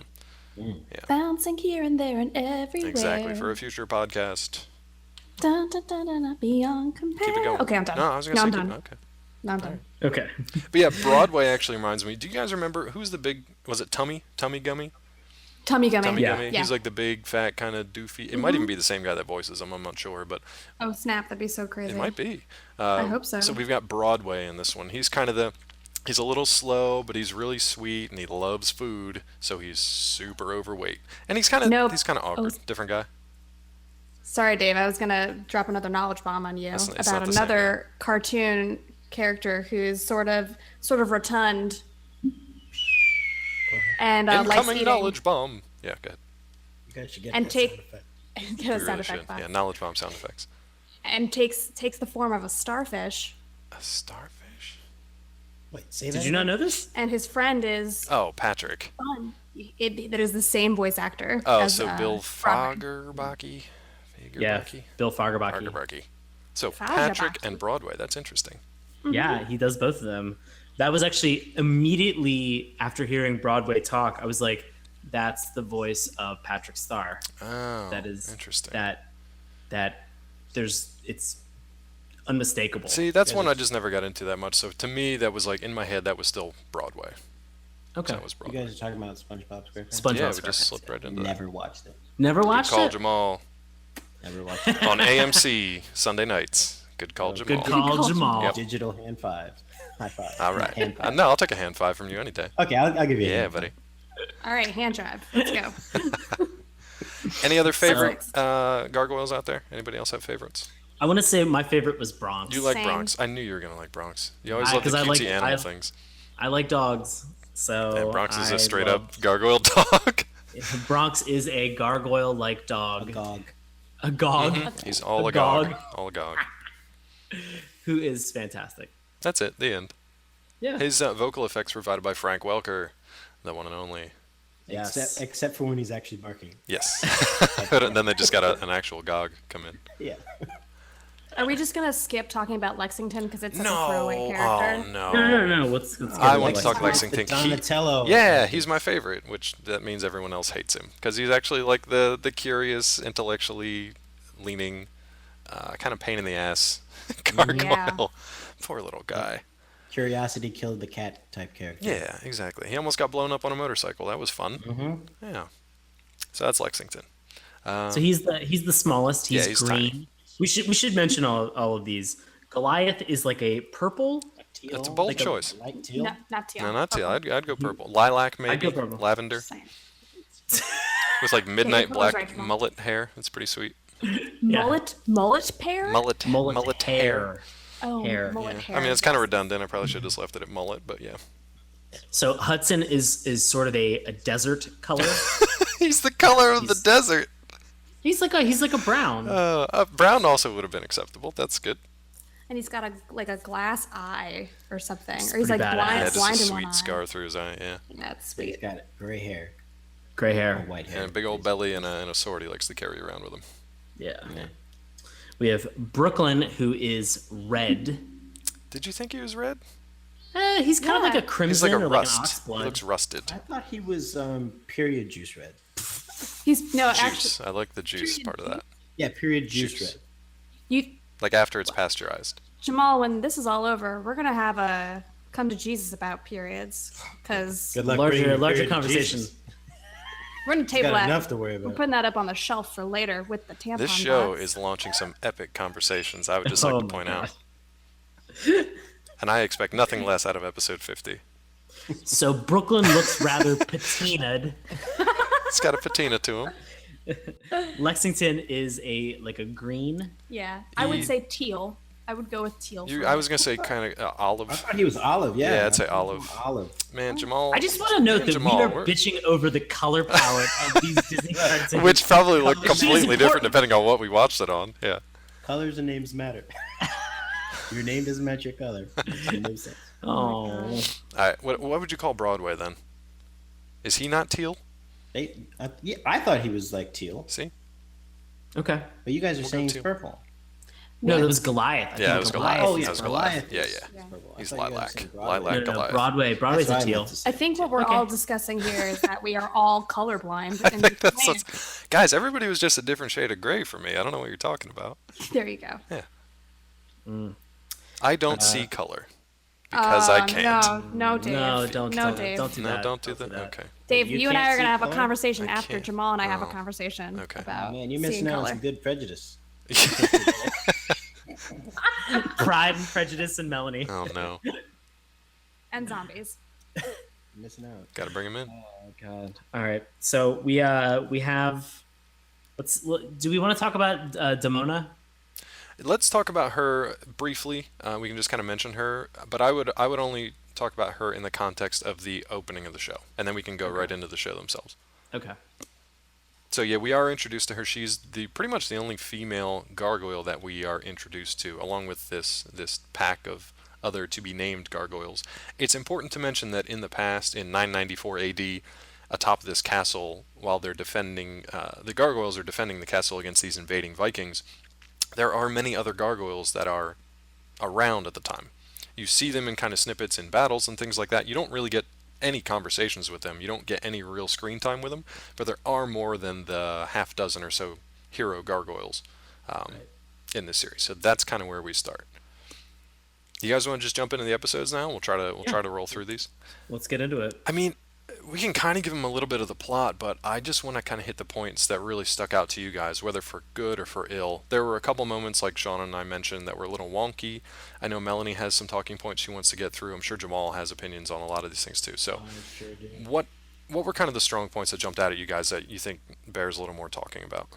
from. Bouncing here and there and everywhere. Exactly. For a future podcast, Dun, dun, dun, dun, dun, beyond compare. keep it going. Okay, I'm done. No, I was gonna No, say I'm keep- done. okay. No, I'm done. Okay. But yeah, Broadway actually reminds me. Do you guys remember who's the big? Was it Tummy Gummy? Tummy gummy. Tummy Yeah. Gummy. Yeah. He's like the big, fat, kind of doofy. It might even be the same guy that voices him. I'm not sure, but Oh snap! That'd be so crazy. it might be. I hope so. So we've got Broadway in this one. He's kind of he's a little slow, but he's really sweet, and he loves food, so he's super overweight. And he's kind of Nope. awkward. Oh. Different guy. Sorry, Dave. I was gonna drop another knowledge bomb on you It's not about the same, another cartoon character who's sort of rotund and likes Incoming eating. knowledge bomb. Yeah, go ahead. You guys should get And that take- sound effect. Get a We sound really effect should. box. Yeah, knowledge bomb sound effects. And takes the form of a starfish. A starfish. Wait, say that. Did you not know this? And his friend is Oh, Patrick. fun. That is the same voice actor. Oh, as, so Bill Broadway. Fagerbaki? Yeah. Bill Fagerbaki. Fagerbaki. So Fagerbaki. Patrick and Broadway. That's interesting. Yeah, he does both of them. That was actually immediately after hearing Broadway talk, I was like, that's the voice of Patrick Starr. Oh, That is interesting. It's unmistakable. See, that's one I just never got into that much. So to me, that was like in my head, that was still Broadway. Okay. That was You Broadway. guys are talking about SpongeBob SquarePants? SpongeBob Yeah, we SquarePants. just slipped right into that. Never watched it. Never Good watched call, it? Jamal. Never watched it. On AMC Sunday nights. Good call, Jamal. Good call, Jamal. Yep. Digital hand five. High five. All Not right. hand five. No, I'll take a hand five from you any day. Okay, I'll give you a Yeah, hand buddy. All right, hand drive. Let's go. Any other favorite Six. gargoyles out there? Anybody else have favorites? I want to say my favorite was Bronx. You like Same. Bronx? I knew you were gonna like Bronx. You always love the 'cause I cutesy like- animal things. I like dogs. So And Bronx is I a straight love- up gargoyle dog. Bronx is a gargoyle-like dog. Gog. A gog. He's all A agog. dog. All agog. Who is fantastic. That's it. The end. Yeah. His vocal effects provided by Frank Welker, the one and only. Yes. Except for when he's actually barking. Yes. And then they just got an actual gog come in. Yeah. Are we just gonna skip talking about Lexington because it's such a No. throwaway character? Oh no. No. Let's get I into want to talk Lexington. Lexington. The Donatello. Yeah, he's my favorite, which that means everyone else hates him because he's actually like the curious, intellectually leaning, kind of pain in the ass gargoyle. Yeah. Poor little guy. Curiosity killed the cat type character. Yeah, exactly. He almost got blown up on a motorcycle. That was fun. Mm-hmm. Yeah. So that's Lexington. So he's the smallest. He's, Yeah, he's green. tiny. We should mention all of these. Goliath is like a purple. Teal. That's a bold Like a choice. Light teal. No, not teal. No, not teal. Purple. I'd go purple. Lilac maybe. I'd go purple. Lavender Just saying. with like midnight purple's black right, Jamal. mullet hair. That's pretty sweet. Yeah. Mullet pear? Mullet hair. Oh, hair. mullet Yeah. hair. I mean, it's kind of redundant. I probably should have just left it at mullet, but yeah. So Hudson is sort of a desert color. He's the color of the He's- desert. he's like a brown. Brown also would have been acceptable. That's good. and he's got a glass eye or something, It's or he's like pretty badass. Yeah, blind, just a blind in one sweet eye. scar through his eye. Yeah, That's He's sweet. got gray hair, Gray or hair. white hair. and a big old belly and a sword he likes to carry around with him. Yeah. We have Brooklyn, who is red. Did you think he was red? He's kind of like a Yeah. He's crimson like a or like an rust. He oxblood. looks rusted. I thought he was period juice red. He's no actually. Juice. I like the juice part of that. Yeah, period juice Juice. red. You Like after it's pasteurized. Jamal, when this is all over, we're gonna have a come to Jesus about periods because Good luck bringing your Larger period to conversation. Jesus. we're gonna You table got that. enough to worry We're about. putting that up on the shelf for later with the tampon. This show box. is launching some epic conversations, I would just Oh like to my point God. out. And I expect nothing less out of episode 50. So Brooklyn looks rather patinaed. It's got a patina to him. Lexington is a green. Yeah, I would You- say teal. I would go with teal. for I me. was going to say kind of I olive. thought he was olive. Yeah, Yeah, I'd say I thought he olive. was Olive. Man, Jamal. I just want to note that Jamal, we are we're- bitching over the color palette of these Disney cartoons. Which probably look Which is completely different important. depending on what we watched it on. Yeah. Colors and names matter. Your name doesn't match your color. It makes sense. Oh, All right. What would you call Broadway then? Is he not teal? Yeah, I thought he was like teal, See? okay. but you guys are We'll go saying he's teal. purple. No, that was Goliath. I Yeah, think it was Goliath. Oh, That yeah, was Goliath. Yeah, is yeah. purple. I He's thought you guys were lilac. saying Broadway. Lilac. No, Goliath. Broadway's That's a what I teal. meant to say. I think what we're Okay. all discussing here is that we are all colorblind. I and think that's playing. what's... Guys, everybody was just a different shade of gray for me. I don't know what you're talking about. There you go. I don't see color because I can't. No, Dave. No, don't Dave. Don't do No, that. don't do that. Okay. Dave, You you and I can't are gonna see have a color? conversation I after can't. Jamal and I have a Oh, conversation okay. about Man, you're seeing missing out on color. some good prejudice. Pride and Prejudice and Melanie. Oh no. And zombies. You're missing out. Got to bring him in. Oh God. All right. So we have. Do we want to talk about Demona? Let's talk about her briefly. We can just kind of mention her, but I would only talk about her in the context of the opening of the show, and then we can go right into the show themselves. Okay. So yeah, we are introduced to her. She's pretty much the only female gargoyle that we are introduced to, along with this pack of other to be named gargoyles. It's important to mention that in the past, in 994 AD, atop this castle, while they're defending, the gargoyles are defending the castle against these invading Vikings. There are many other gargoyles that are around at the time. You see them in kind of snippets in battles and things like that. You don't really get any conversations with them. You don't get any real screen time with them, but there are more than the half dozen or so hero gargoyles in this series. So that's kind of where we start. You guys want to just jump into the episodes now? We'll try to roll through these. Let's get into it. I mean, we can kind of give them a little bit of the plot, but I just want to kind of hit the points that really stuck out to you guys, whether for good or for ill. There were a couple moments, like Sean and I mentioned, that were a little wonky. I know Melanie has some talking points she wants to get through. I'm sure Jamal has opinions on a lot of these things too. So, what were kind of the strong points that jumped out at you guys that you think bears a little more talking about?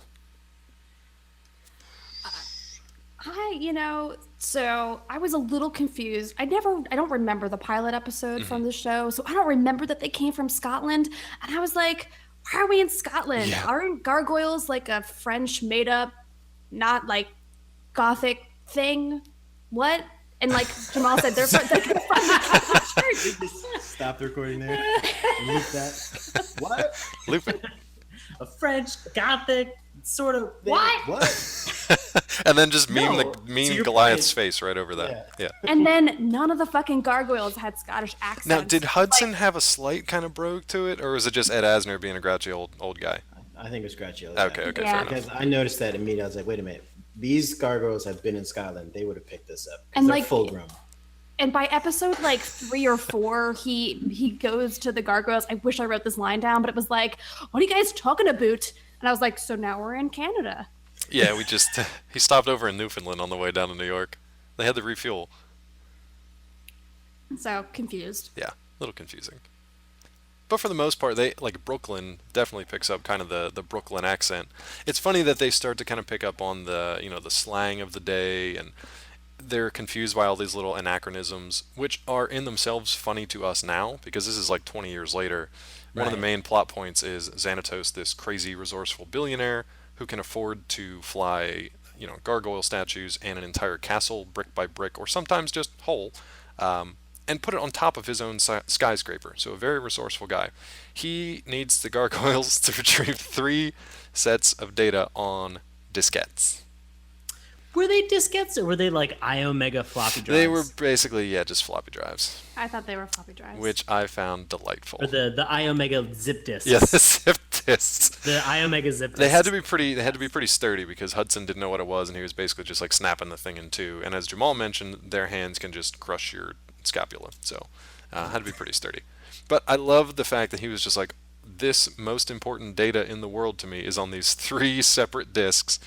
So I was a little confused. I don't remember the pilot episode from the show, so I don't remember that they came from Scotland. And I was like, why are we in Scotland? Yeah. Aren't gargoyles like a French made up, not like Gothic thing? What? And like Jamal said, they're Stop the recording there. Loop that. What? Loop it. A French Gothic sort of thing. What? And then just meme No, to meme your Goliath's point. face right over that. Yeah. And then none of the fucking gargoyles had Scottish accents. Now, did Hudson have a slight kind of brogue to it, or was it just Ed Asner being a gratchy old guy? I think it was scratchy. Okay, Yeah. fair enough. Because I noticed that immediately. I was like, wait a minute. These gargoyles have been in Scotland. They would have picked this up. 'Cause And, they're like, full grown. And by episode like 3 or 4, he goes to the gargoyles. I wish I wrote this line down, but it was like, "What are you guys talking about?" And I was like, "So now we're in Canada." Yeah, he stopped over in Newfoundland on the way down to New York. They had to refuel. So confused. Yeah, a little confusing. But for the most part, Brooklyn definitely picks up kind of the Brooklyn accent. It's funny that they start to kind of pick up on the slang of the day, and they're confused by all these little anachronisms, which are in themselves funny to us now, because this is like 20 years later. One of the Right. main plot points is Xanatos, this crazy resourceful billionaire who can afford to fly, gargoyle statues and an entire castle brick by brick, or sometimes just whole, and put it on top of his own skyscraper. So a very resourceful guy. He needs the gargoyles to retrieve 3 sets of data on diskettes. Were they diskettes or were they like iOmega floppy drives? They were basically, just floppy drives, I thought they were floppy drives. which I found delightful. Or the iOmega zip disks. Yeah, the zip discs. The iOmega zip disks. They had to be pretty sturdy because Hudson didn't know what it was, and he was basically just like snapping the thing in two. And as Jamal mentioned, their hands can just crush your scapula, so had to be pretty sturdy. But I love the fact that he was just like, this most important data in the world to me is on these 3 separate discs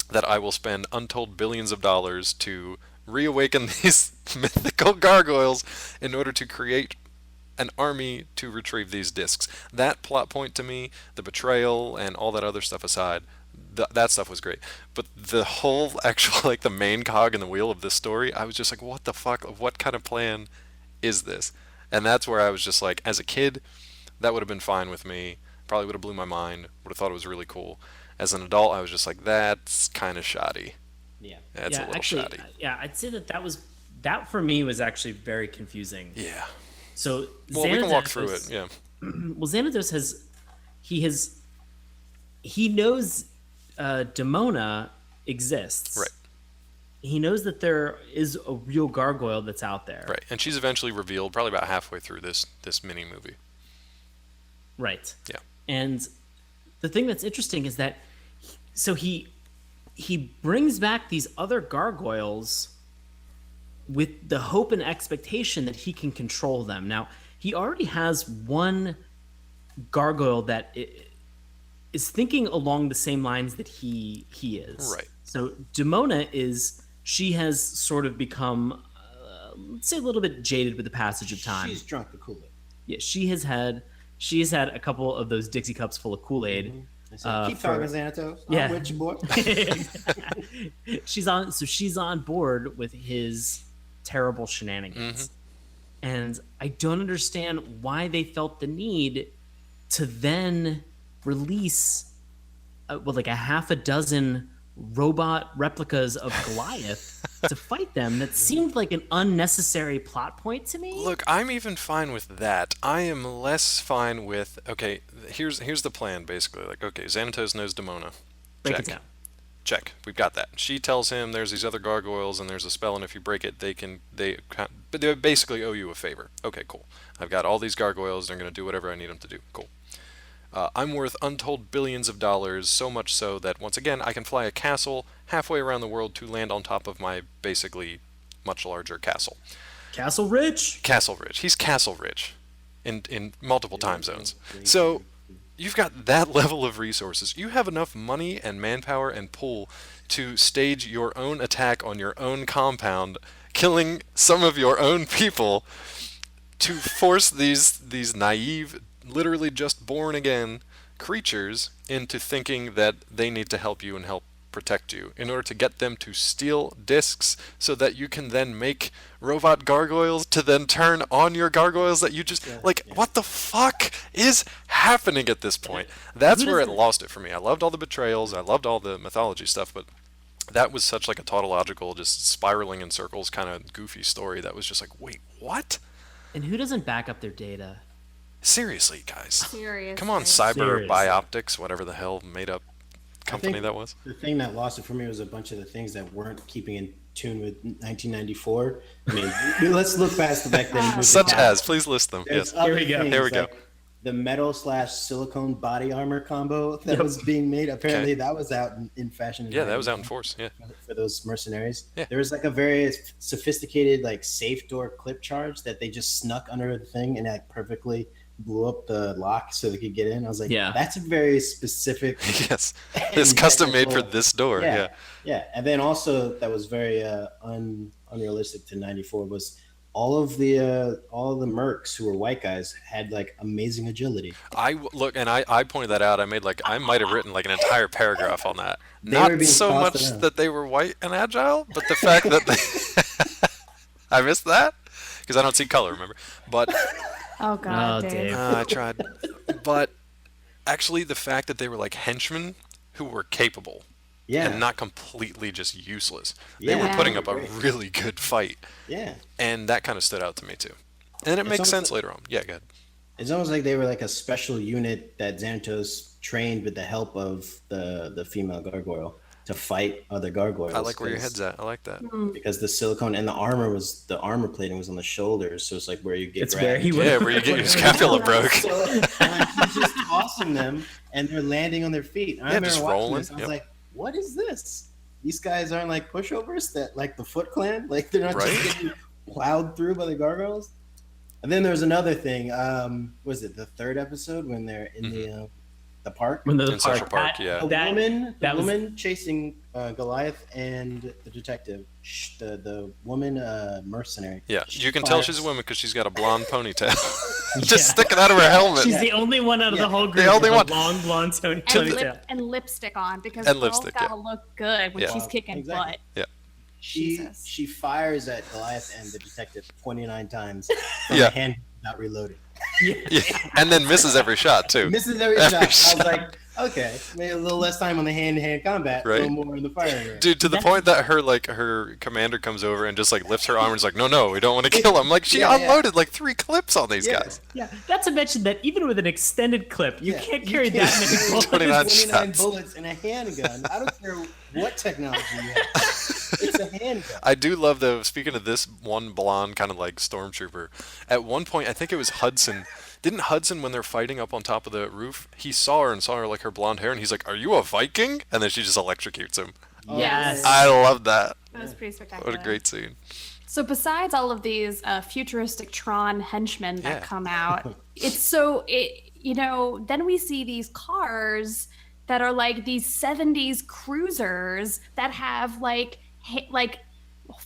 that I will spend untold billions of dollars to reawaken these mythical gargoyles in order to create an army to retrieve these discs. That plot point to me, the betrayal and all that other stuff aside, that stuff was great. But the whole actual, like the main cog in the wheel of this story, I was just like, what the fuck? What kind of plan is this? And that's where I was just like, as a kid, that would have been fine with me. Probably would have blew my mind. Would have thought it was really cool. As an adult, I was just like, that's kind of shoddy. Yeah. That's a little shoddy. Yeah, I'd say that for me was actually very confusing. Yeah. So Well, we can walk through it. Yeah. Well, Xanatos he knows Demona exists. Right. He knows that there is a real gargoyle that's out there. Right. And she's eventually revealed, probably about halfway through this mini movie. Right. Yeah. And the thing that's interesting is that he brings back these other gargoyles with the hope and expectation that he can control them. Now, he already has one gargoyle that is thinking along the same lines that he is. Right. So Demona she has sort of become, let's say, a little bit jaded with the passage of time. She's drunk the Kool-Aid. Yeah, she has had a couple of those Dixie cups full of Kool-Aid. Mm-hmm. I said, keep talking, Xanatos. Yeah. I'm with you, boy. She's on board with his terrible shenanigans. And I don't understand why they felt the need to then release like a half a dozen robot replicas of Goliath to fight them. That seemed like an unnecessary plot point to me. Look, I'm even fine with that. I am less fine with, okay, here's the plan, basically. Like, okay, Xanatos knows Demona. Break Check. it down. Check. We've got that. She tells him there's these other gargoyles and there's a spell, and if you break it, but they basically owe you a favor. Okay, cool. I've got all these gargoyles. They're going to do whatever I need them to do. Cool. I'm worth untold billions of dollars, so much so that, once again, I can fly a castle halfway around the world to land on top of my basically much larger castle. Castle Rich. Castle Rich. He's Castle Rich in multiple time zones. So you've got that level of resources. You have enough money and manpower and pull to stage your own attack on your own compound, killing some of your own people, to force these naive, literally just born again creatures into thinking that they need to help you and help protect you in order to get them to steal discs so that you can then make robot gargoyles to then turn on your gargoyles that you just what the fuck is happening at this point? That's where it lost it for me. I loved all the betrayals, I loved all the mythology stuff, but that was such like a tautological, just spiraling in circles kind of goofy story that was just like, wait, what? And who doesn't back up their data? Seriously, guys. Seriously. Come on, Cyber Seriously. Bioptics, whatever the hell made up company think that was. The thing that lost it for me was a bunch of the things that weren't keeping in tune with 1994. I mean, let's look past the back then. Such as, please list them. There's Yes. other we go. things Here we go. like the metal/silicone body armor combo that was being made. Apparently, that was out in fashion. Yeah, that was out in force. Yeah. for those mercenaries. Yeah. There was like a very sophisticated like safe door clip charge that they just snuck under the thing and like perfectly blew up the lock so they could get in. I was like, Yeah. that's a very specific. Yes. It's custom made for this door. Yeah, Yeah. And then also that was very unrealistic to 94 was all of the mercs who were white guys had like amazing agility. I pointed that out. I might have written like an entire paragraph on that. They were Not being so tossed much around. that they were white and agile, but the fact that they I missed that because I don't see color, remember? But Oh God, Oh, Dave. Dave. I tried. But actually, the fact that they were like henchmen who were capable. Yeah. and not completely just useless. They Yeah. were Yeah. putting up a Great. really good fight, Yeah. and that kind of stood out to me too. And it It's makes almost sense like- later on. Yeah, go ahead. It's almost like they were like a special unit that Xanatos trained with the help of the female gargoyle to fight other gargoyles. I like where your head's at. I like that. Because the silicone and the armor plating was on the shoulders, so it's like where you get It's where he grabbed. Yeah, where you get your scapula broke. So, like, he's just tossing them, and they're landing on their feet. And I Yeah, remember just watching rolling, this, I was yep. like, "What is this? These guys aren't like pushovers that like the Foot Clan. Like they're not Right? just getting plowed through by the gargoyles." And then there was another thing. Was it the third episode when they're in the park? When the In Central Park, yeah. The was- woman chasing Goliath and the detective, the woman mercenary. Yeah, she you can tell fires- she's a woman because she's got a blonde ponytail, Yeah. just sticking out of her helmet. She's the only one out of Yeah. the whole The group only with one. a long blonde and, ponytail. and lipstick on because And girls lipstick, gotta yeah. look good when Yeah. she's kicking Exactly. butt. She Jesus. she fires at Goliath and the detective 29 times from Yeah. the hand not reloading. Yeah, and then misses every shot too. Misses every Every shot. I was shot. like, okay, maybe a little less time on the hand-to-hand combat, a Right. little more in the firing range. Dude, to the point that her commander comes over and just like lifts her arm and is like, no, we don't want to kill him. Like she Yeah, yeah. unloaded like 3 clips on these Yeah. guys. Yeah, not to mention that even with an extended clip, you Yeah, can't you carry can't that many carry bullets. 29 29 shots. bullets in a handgun. I don't care what technology you have. It's a handgun. I do love though, speaking of this one blonde kind of like stormtrooper, at one point I think it was Hudson. Didn't Hudson, when they're fighting up on top of the roof, he saw her like her blonde hair and he's like, "Are you a Viking?" And then she just electrocutes him. Yes. I love that. That was pretty spectacular. What a great scene. So besides all of these futuristic Tron henchmen that Yeah. come out, then we see these cars that are like these 70s cruisers that have like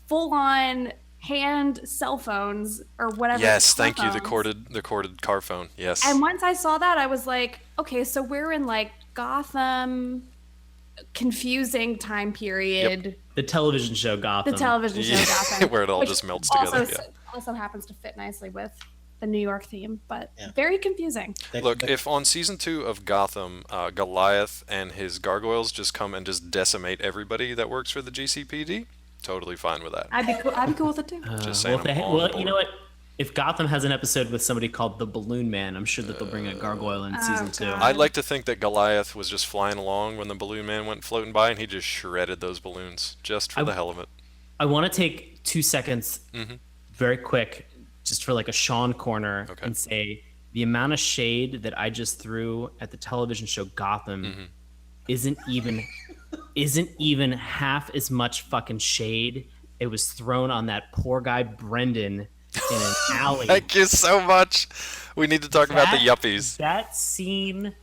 full on hand cell phones or whatever. Yes, cell thank you. The phones. corded car phone. Yes. And once I saw that, I was like, okay, so we're in like Gotham, confusing time period. The television show Gotham. The television show Yeah, Gotham, where it all which just melts also, together, also happens to fit nicely with the New York theme, but Yeah. very confusing. Look, if on season 2 of Gotham, Goliath and his gargoyles just come and just decimate everybody that works for the GCPD, totally fine with that. I'd be cool with it too. Just well, saying. I'm on well, you board. know what? If Gotham has an episode with somebody called the Balloon Man, I'm sure that they'll bring a gargoyle in season 2. God. I'd like to think that Goliath was just flying along when the balloon man went floating by and he just shredded those balloons just for the hell of it. I want to take 2 seconds, very quick, just for like a Sean corner, Okay. and say the amount of shade that I just threw at the television show Gotham isn't even half as much fucking shade it was thrown on that poor guy Brendan in an alley. Thank you so much. We need to talk about the Yuppies. That scene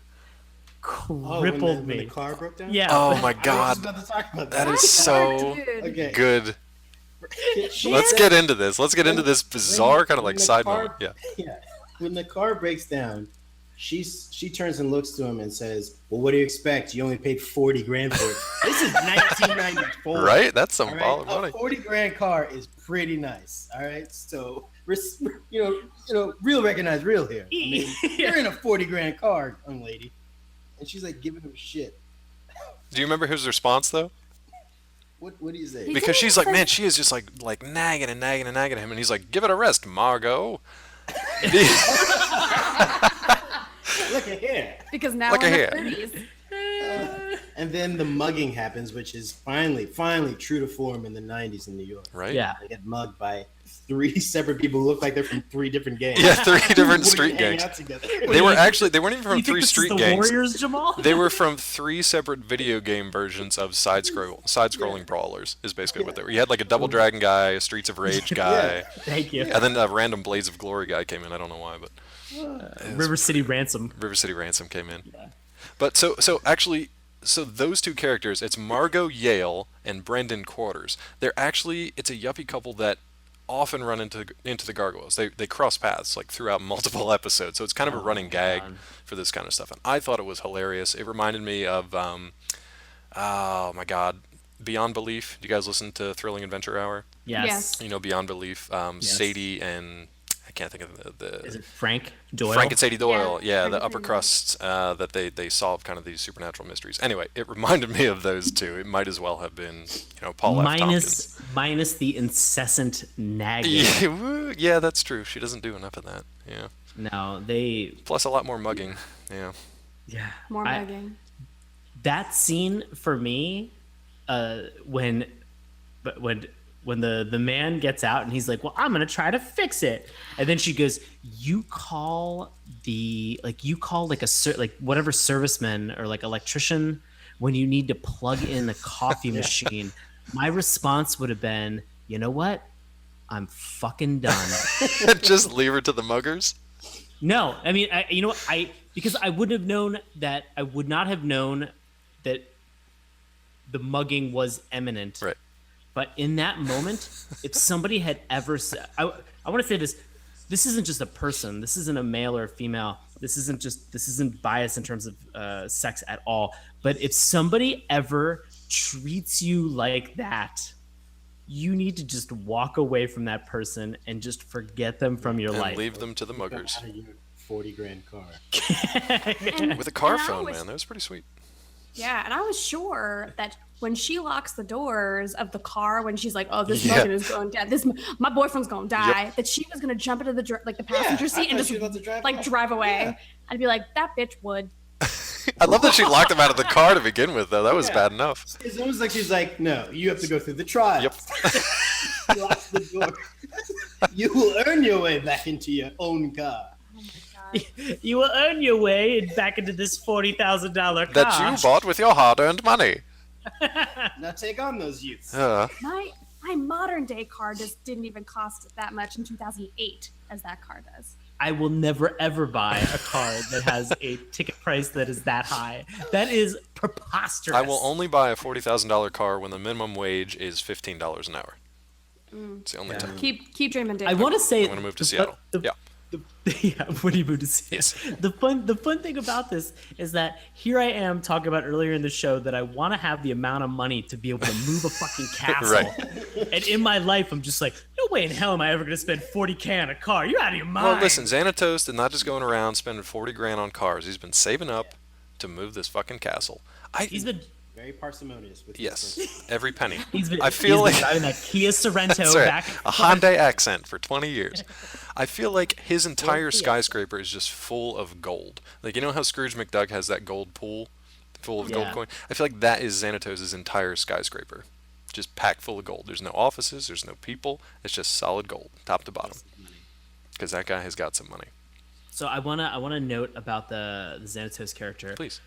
Oh, crippled when me. the car broke down? Yeah. Oh my I was god. about to talk about That that. is so Dude. Okay. good. She- Let's get into this. Let's get into this bizarre kind of when like the side car- moment. Yeah. Yeah. When the car breaks down, she turns and looks to him and says, "Well, what do you expect? You only paid 40 grand for it." This is 1994. Right? That's some All baller right? money. A 40 grand car is pretty nice. All right. So, real recognize real here. I mean, you're in a 40 grand car, young lady. And she's like giving him shit. Do you remember his response though? What do you say? He- Because she's didn't like, say- man, she is just like nagging and nagging and nagging him, and he's like, give it a rest, Margot. Look at here. Because now Look we're in at the here. 30s. And then the mugging happens, which is finally true to form in the 90s in New York. Right? Yeah. They get mugged by 3 separate people who look like they're from 3 different gangs. Yeah, 3 different Who street hang gangs. out together. They weren't even from You think 3 this is street the gangs. Warriors, Jamal? They were from 3 separate video game versions of side-scrolling brawlers. Is basically what they were. You had like a Double Dragon guy, a Streets of Rage guy, Thank you. and then a random Blades of Glory guy came in. I don't know why, but River City Ransom. River City Ransom came in. But so those 2 characters, it's Margot Yale and Brendan Quarters. It's a yuppie couple that often run into the gargoyles. They cross paths like throughout multiple episodes. So it's kind of a running gag for this kind of stuff. And I thought it was hilarious. It reminded me of oh my god, Beyond Belief. Do you guys listen to Thrilling Adventure Hour? Yes. Yes. You know Beyond Belief. Yes. Sadie and I can't think of the Is it Frank Doyle? Frank and Sadie Doyle, Yeah, the Frank upper and Doyle. crusts that they solve kind of these supernatural mysteries. Anyway, it reminded me of those two. It might as well have been, Paul F. Tompkins. Minus the incessant nagging. Yeah, that's true. She doesn't do enough of that. Yeah. No, they. Plus a lot more mugging. Yeah. Yeah. More mugging. That scene for me, when the man gets out and he's like, well, I'm gonna try to fix it, and then she goes, you call whatever serviceman or like electrician when you need to plug in the coffee machine. My response would have been, you know what, I'm fucking done. Just leave her to the muggers. No, I mean, because I wouldn't have known that. I would not have known that the mugging was imminent. Right. But in that moment, if somebody had ever said, I want to say this. This isn't just a person. This isn't a male or a female. This isn't bias in terms of sex at all. But if somebody ever treats you like that, you need to just walk away from that person and just forget them from your And life. leave them to the muggers. Out of your $40,000 car. With a car And I phone, was- man. That was pretty sweet. Yeah, and I was sure that when she locks the doors of the car, when she's like, "Oh, this Yeah. mugging is going down. My boyfriend's going to die," that she was going to jump into the passenger I seat and thought just she was about to drive like off. drive away. Yeah. I'd be like, "That bitch would." I love that she locked him out of the car to begin with, though. That was Yeah. bad enough. It's almost like she's like, no, you have to go through the trial. Yep. She locks the door. You will earn your way back into your own car. You will earn your way back into this $40,000 car. That you bought with your hard-earned money. Now take on those youths. My modern day car just didn't even cost that much in 2008 as that car does. I will never ever buy a car that has a ticket price that is that high. That is preposterous. I will only buy a $40,000 car when the minimum wage is $15 an hour. It's the only time. Keep dreaming, Dave. I want to say I'm gonna move to Seattle. Yeah. Yeah, when you move to Seattle. The fun thing about this is that here I am talking about earlier in the show that I want to have the amount of money to be able to move a fucking castle. Right. And in my life, I'm just like, no way in hell am I ever going to spend $40,000 on a car. You're out of your mind. Well, listen, Xanatos did not just going around spending $40,000 on cars. He's been saving up to move this fucking castle. He's been Very parsimonious with Yes, every penny. He's been, I feel he's like been driving that Kia Sorrento that's right, back. a Hyundai accent for 20 years. I feel like his entire Well, yeah. skyscraper is just full of gold. Like, you know how Scrooge McDuck has that gold pool full of gold Yeah. coin? I feel like that is Xanatos' entire skyscraper. Just packed full of gold. There's no offices, there's no people. It's just solid gold, top to bottom. Because that guy has got some money. So I wanna note about the Xanatos character. Please.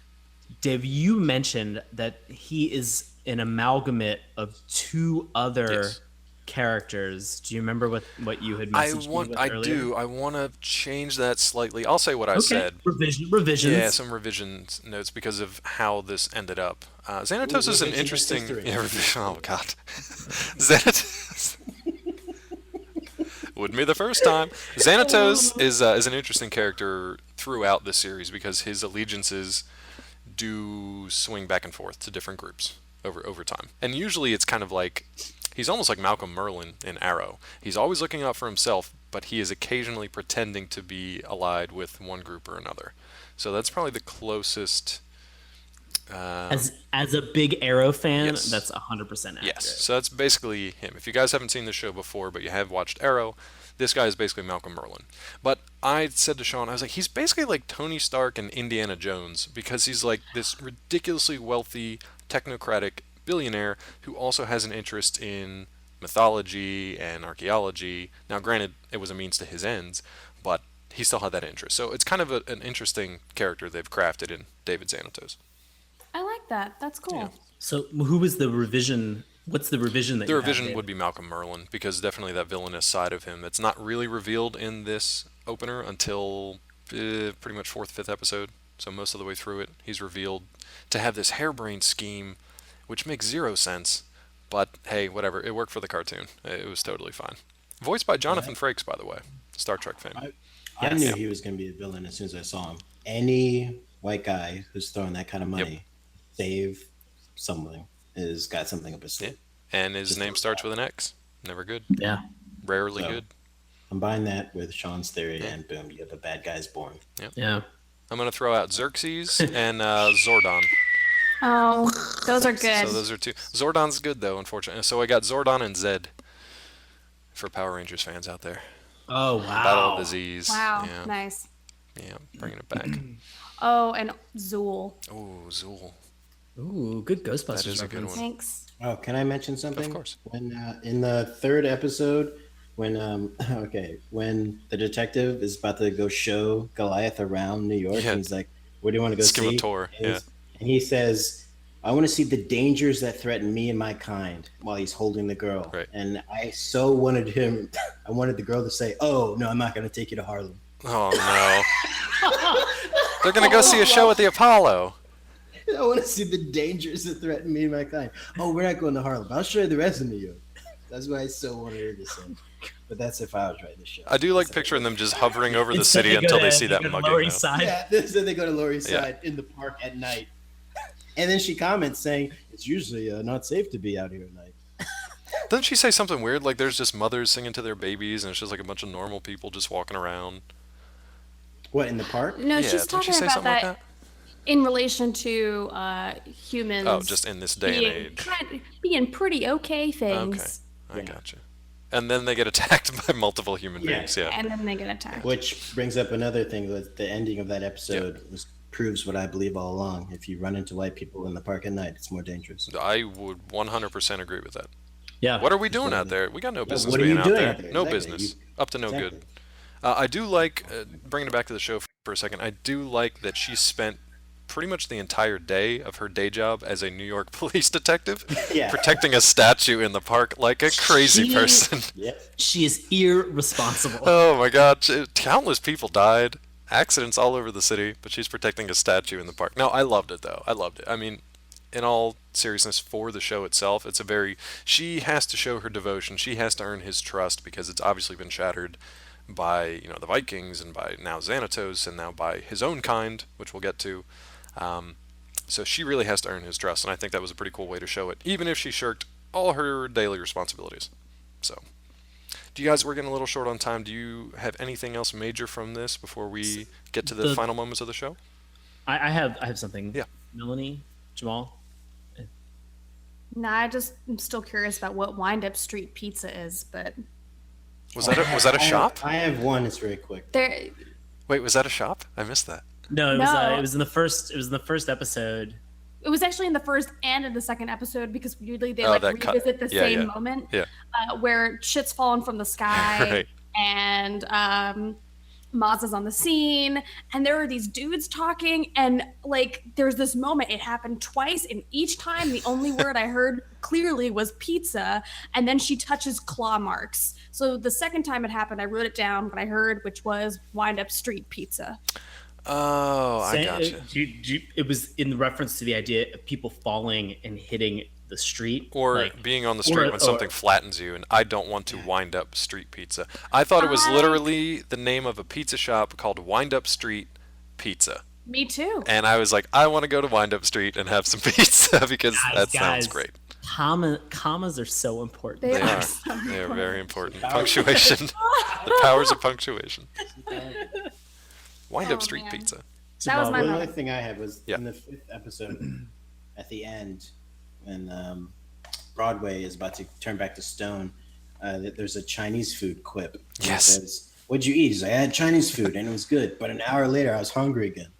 Dave, you mentioned that he is an amalgamate of two other Yes. characters. Do you remember what you had messaged me with earlier? do. I want to change that slightly. I'll say what I said. Revisions. Yeah, some revision notes because of how this ended up. Xanatos is an revisionist interesting. history. Yeah, oh God, Xanatos. Wouldn't be the first time. Xanatos is an interesting character throughout the series because his allegiances do swing back and forth to different groups over time, and usually it's kind of like he's almost like Malcolm Merlin in Arrow. He's always looking out for himself, but he is occasionally pretending to be allied with one group or another. So that's probably the closest. As a big Arrow fan, Yes. that's 100% accurate. Yes, so that's basically him. If you guys haven't seen the show before, but you have watched Arrow, this guy is basically Malcolm Merlin. But I said to Sean, I was like, he's basically like Tony Stark and Indiana Jones because he's like this ridiculously wealthy, technocratic billionaire who also has an interest in mythology and archaeology. Now, granted, it was a means to his ends, but he still had that interest. So it's kind of an interesting character they've crafted in David Xanatos. I like that. That's cool. Yeah. So who was the revision? What's the revision that The you have, revision David? would be Malcolm Merlin, because definitely that villainous side of him that's not really revealed in this opener until pretty much 4th, 5th episode. So most of the way through it, he's revealed to have this harebrained scheme, which makes zero sense. But hey, whatever. It worked for the cartoon. It was totally fine. Voiced by Jonathan Frakes, by the way, Star Trek fame. I Yes. knew he was going to be a villain as soon as I saw him. Any white guy who's throwing that kind of money, save something, has got something up his sleeve. And his name starts with an X. Never good. Yeah. Rarely So- good. Combine that with Sean's theory, and boom, you have a bad guy's born. Yeah. I'm going to throw out Xerxes and Zordon. Oh, those are good. So those are two. Zordon's good, though, unfortunately. So I got Zordon and Zed for Power Rangers fans out there. Oh, wow. Battle of the Z's. Wow, Yeah. nice. Yeah, bringing it back. Oh, and Zool. Oh, Zool. Ooh, good Ghostbusters That is a good reference. one. Thanks. Oh, can I mention something? Of course. When in the third episode, when when the detective is about to go show Goliath around New York, Yeah. and he's like, "Where do you want to go Just give him see?" a tour, And he says, "I want to see the dangers that threaten me and my kind," while he's holding the girl. Right. And I so wanted him. I wanted the girl to say, "Oh no, I'm not going to take you to Harlem." Oh, no. They're going to go see a show at the Apollo. I want to see the dangers that threaten me and my kind. Oh, we're not going to Harlem. I'll show you the rest of New York. That's what I so wanted her to say. But that's if I was writing the show. I do like picturing them just hovering over the Instead, city go until to- they see that go to mugging. Lower though. East Side. Yeah, then they go to Lower East Yeah. Side in the park at night. And then she comments saying, "It's usually not safe to be out here at night." Doesn't she say something weird? Like there's just mothers singing to their babies, and it's just like a bunch of normal people just walking around. What, in the park? No, Yeah, she's didn't she talking say about something like that in relation to humans. Oh, just in this day and age. being pretty okay things. Okay, I gotcha. And then they get attacked by multiple human Yeah. beings. Yeah. And then they get attacked. Which brings up another thing. That the ending of that episode proves what I believe all along. If you run into white people in the park at night, it's more dangerous. I would 100% agree with that. Yeah. What are we doing out there? We got no business what are being you out doing there. out there? No Exactly. business. Up to no Exactly. good. I do like, bringing it back to the show for a second, I do like that she spent pretty much the entire day of her day job as a New York police detective Yeah. protecting a statue in the park like a crazy She- person. Yep. She is irresponsible. Oh my god, countless people died. Accidents all over the city, but she's protecting a statue in the park. No, I loved it though. I loved it. I mean, in all seriousness, for the show itself, it's a very... She has to show her devotion. She has to earn his trust because it's obviously been shattered by, you know, the Vikings and by now Xanatos and now by his own kind, which we'll get to. So she really has to earn his trust, and I think that was a pretty cool way to show it, even if she shirked all her daily responsibilities. So, do you guys, we're getting a little short on time. Do you have anything else major from this before we get to the final moments of the show? I have something. Yeah. Melanie, Jamal. Nah, I'm still curious about what Wind Up Street Pizza is, but Was that a shop? I have one. It's very quick. there. Wait, was that a shop? I missed that. No, No. it was in the first episode. It was actually in the first and in the second episode because weirdly they Oh, like that cut. revisit the Yeah, same yeah. moment Yeah. where shit's fallen from the sky Right. and Maz is on the scene and there are these dudes talking and like there's this moment, it happened twice, and each time the only word I heard clearly was pizza, and then she touches claw marks. So the second time it happened, I wrote it down what I heard, which was Wind Up Street Pizza. Oh, I gotcha. It was in reference to the idea of people falling and hitting the street, Or like, being on the street or- when something or- flattens you, and I don't want to wind up street pizza. I thought it was literally the name of a pizza shop called Wind Up Street Pizza. Me too. And I was like, I want to go to Wind Up Street and have some pizza because that sounds guys, great. Commas are so important. They They are are. so They are important. very important. Punctuation. The powers of punctuation. Wind Up Oh, Street man. Pizza. That was Jamal, my One moment. other thing I had was Yeah. in the 5th episode, at the end, when Broadway is about to turn back to stone, there's a Chinese food quip. And Yes. It says, "What'd you eat?" He's like, "I had Chinese food and it was good, but an hour later I was hungry again."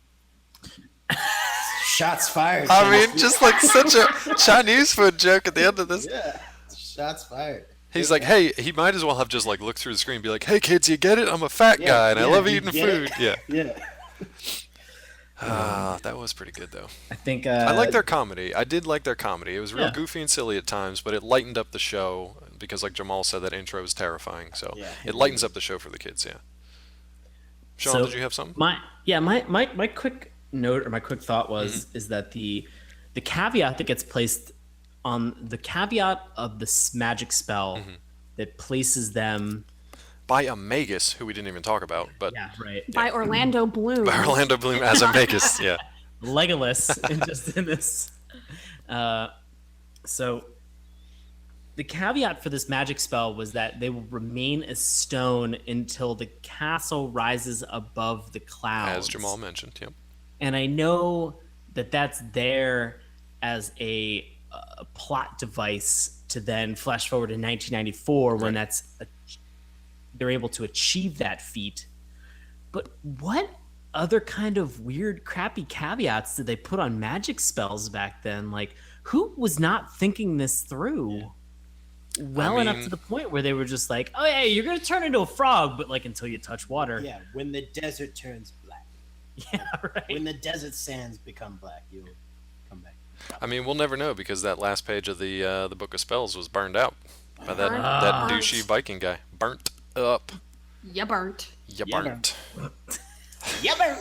Shots fired. I Chinese mean, food. just like such a Chinese food joke at the end of this. Yeah, shots fired. He's like, hey, he might as well have just like looked through the screen and be like, hey kids, you get it? I'm a fat Yeah, guy and I yeah, love you eating get it? food. Yeah. Yeah. That was pretty good though. I think I like their comedy. I did like their comedy. It was real Yeah. goofy and silly at times, but it lightened up the show because, like Jamal said, that intro was terrifying. So Yeah, it lightens up the show for the kids. Yeah. Sean, So, did you have something? My quick note or my quick thought was Mm-hmm. is that the caveat that gets placed on the caveat of this magic spell Mm-hmm. that places them By a Magus, who we didn't even talk about, but right By Orlando Bloom. by Orlando Bloom as a Magus. Yeah. Legolas in this. So the caveat for this magic spell was that they will remain as stone until the castle rises above the clouds. As Jamal mentioned, yep. And I know that that's there as a plot device to then flash forward to 1994 when they're able to achieve that feat. But what other kind of weird, crappy caveats did they put on magic spells back then? Like, who was not thinking this through enough to the point where they were just like, oh, yeah, you're going to turn into a frog, but like until you touch water. Yeah, when the desert turns black. Yeah, right. When the desert sands become black, you'll come back. I mean, we'll never know because that last page of the Book of Spells was burned out by that Burnt. douchey Viking guy. Burnt up. You burnt. You Yeah, burnt. Yummer!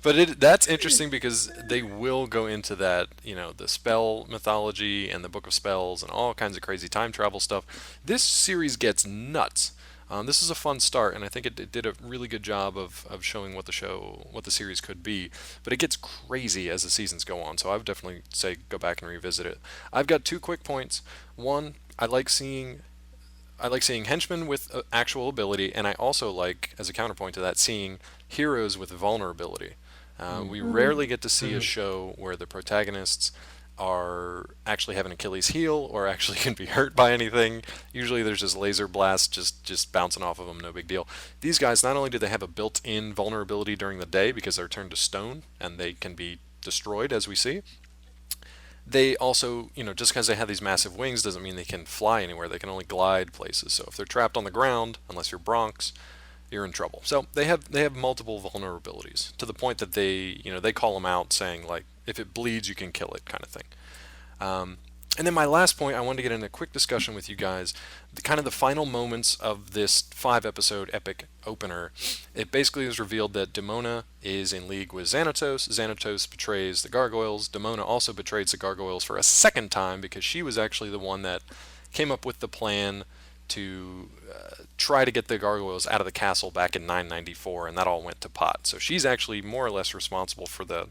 But that's interesting because they will go into that, the spell mythology and the Book of Spells and all kinds of crazy time travel stuff. This series gets nuts. This is a fun start, and I think it did a really good job of showing what the series could be. But it gets crazy as the seasons go on, so I would definitely say go back and revisit it. I've got 2 quick points. One, I like seeing henchmen with actual ability, and I also like, as a counterpoint to that, seeing heroes with vulnerability. We rarely get to see a show where the protagonists are actually have an Achilles heel or actually can be hurt by anything. Usually there's just laser blasts just bouncing off of them, no big deal. These guys, not only do they have a built-in vulnerability during the day because they're turned to stone and they can be destroyed, as we see, they also, just because they have these massive wings doesn't mean they can fly anywhere. They can only glide places. So if they're trapped on the ground, unless you're Bronx, you're in trouble. So they have multiple vulnerabilities to the point that they call them out, saying like, if it bleeds, you can kill it, kind of thing. And then my last point, I wanted to get in a quick discussion with you guys, the final moments of this 5-episode epic opener. It basically is revealed that Demona is in league with Xanatos. Xanatos betrays the Gargoyles. Demona also betrays the Gargoyles for a second time because she was actually the one that came up with the plan to try to get the Gargoyles out of the castle back in 994, and that all went to pot. So she's actually more or less responsible for the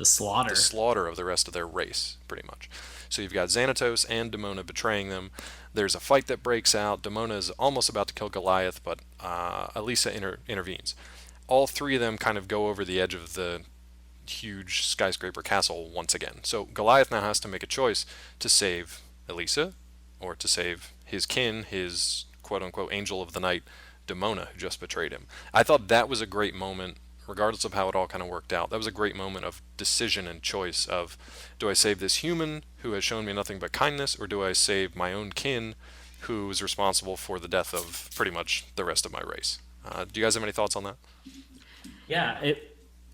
slaughter of the rest of their race, pretty much. So you've got Xanatos and Demona betraying them. There's a fight that breaks out. Demona is almost about to kill Goliath, but Elisa intervenes. All 3 of them kind of go over the edge of the huge skyscraper castle once again. So Goliath now has to make a choice to save Elisa or to save his kin, his quote-unquote angel of the night, Demona, who just betrayed him. I thought that was a great moment, regardless of how it all kind of worked out. That was a great moment of decision and choice of, do I save this human who has shown me nothing but kindness, or do I save my own kin who is responsible for the death of pretty much the rest of my race? Do you guys have any thoughts on that? Yeah,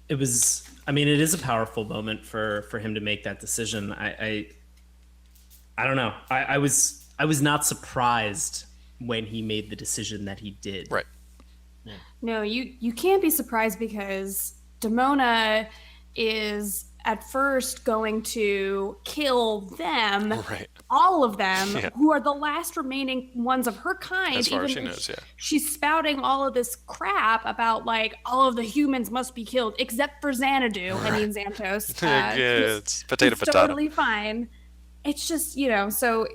it was. I mean, it is a powerful moment for him to make that decision. I don't know. I was not surprised when he made the decision that he did. Right. No, you can't be surprised because Demona is at first going to kill them, Right. all of them, Yeah. who are the last remaining ones of her kind. As far as even she though knows, yeah. She's spouting all of this crap about like all of the humans must be killed except for Xanadu. I mean Xantos. Yeah, it's potato. Totally fine. It's just, so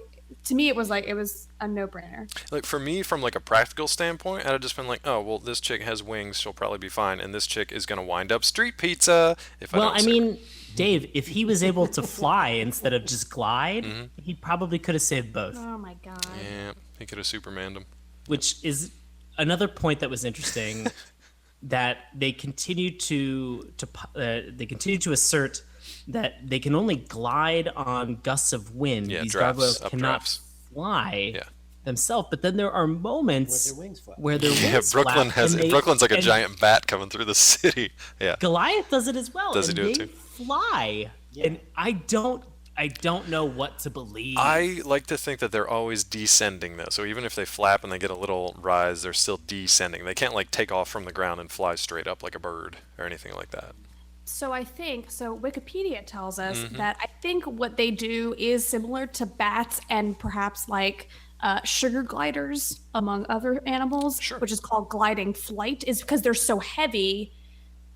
to me it was a no-brainer. Like for me, from like a practical standpoint, I'd have just been like, oh well, this chick has wings, she'll probably be fine, and this chick is gonna wind up street pizza if I don't save her. mean, Dave, if he was able to fly instead of just glide, he probably could have saved both. Oh my god. Yeah, he could have Supermaned him. Which is another point that was interesting, that they continue to assert that they can only glide on gusts of wind. Yeah, These drafts, gargoyles up cannot drafts. fly Yeah. themselves. But then there are moments With their wings flap. where their Yeah, wings Brooklyn flap, and Brooklyn's like a and giant bat coming through the city. Yeah. Goliath does it as well. Does he and do it they too? fly, Yeah. and I don't know what to believe. I like to think that they're always descending though. So even if they flap and they get a little rise, they're still descending. They can't like take off from the ground and fly straight up like a bird or anything like that. So Wikipedia tells us Mm-hmm. that I think what they do is similar to bats and perhaps like sugar gliders among other animals, Sure. which is called gliding flight, is because they're so heavy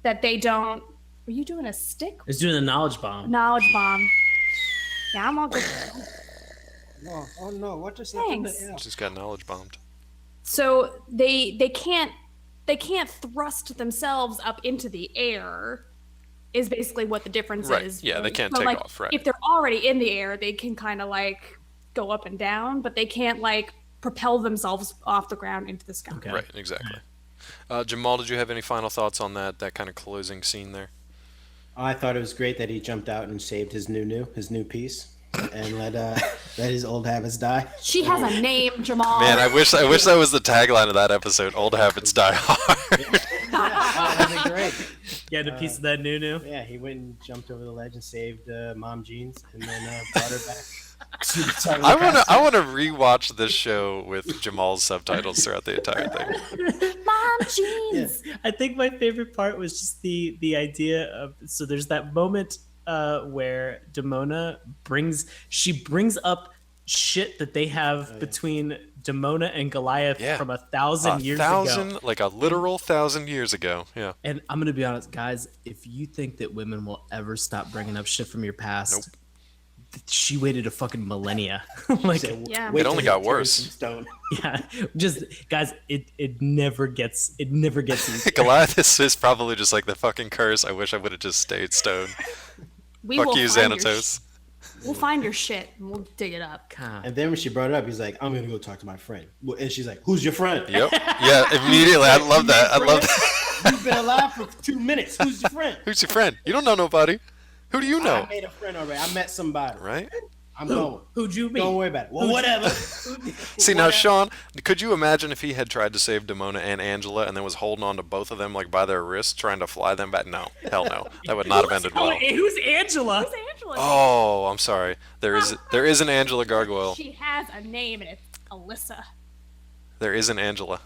that they don't. Were you doing a stick? I was doing a knowledge bomb. Knowledge bomb. Yeah, I'm all good. No, oh no, what just Thanks. Just got knowledge bombed. So they can't thrust themselves up into the air. Is basically what the difference Right. is. Yeah, they can't So, take like, off, right. If they're already in the air, they can kind of like go up and down, but they can't like propel themselves off the ground into the sky. Okay. Right, exactly. Jamal, did you have any final thoughts on that kind of closing scene there? I thought it was great that he jumped out and saved his new piece, and let his old habits die. She has a name, Jamal. Man, I wish that was the tagline of that episode. Old habits die hard. That'd be great. Get a piece of that new. Yeah, he went and jumped over the ledge and saved Mom Jeans, and then brought her back. To the top of the I want to rewatch this show with Jamal's subtitles throughout the entire thing. Mom jeans. I think my favorite part was just the idea of, so there's that moment where Demona brings up shit that they have between Demona and Goliath Yeah. from 1,000 years ago. Like a literal 1,000 years ago. Yeah. And I'm gonna be honest, guys, if you think that women will ever stop bringing up shit from your past, she waited a fucking millennia. Like, Yeah. Wait It only till got he turns worse. some stone. yeah, just guys, it never gets easier. Goliath is probably just like the fucking curse. I wish I would have just stayed stone. We Fuck will you, find your Xanatos. We'll find your shit and we'll dig it up. God. And then when she brought it up, he's like, "I'm gonna go talk to my friend." And she's like, "Who's your friend?" Yep. Yeah, immediately. I love that. I love that. You've been alive for 2 minutes. Who's your friend? Who's your friend? You don't know nobody. Who do you I know? made a friend already. I met somebody. Right? I'm going. Who'd you meet? Don't worry about it. Well, whatever. See, now, Sean, could you imagine if he had tried to save Demona and Angela and then was holding on to both of them like by their wrists trying to fly them back? No. Hell no. That would not have ended well. Who's Angela? Who's Angela? Oh, I'm sorry. There is an Angela Gargoyle. She has a name and it's Alyssa. There is an Angela.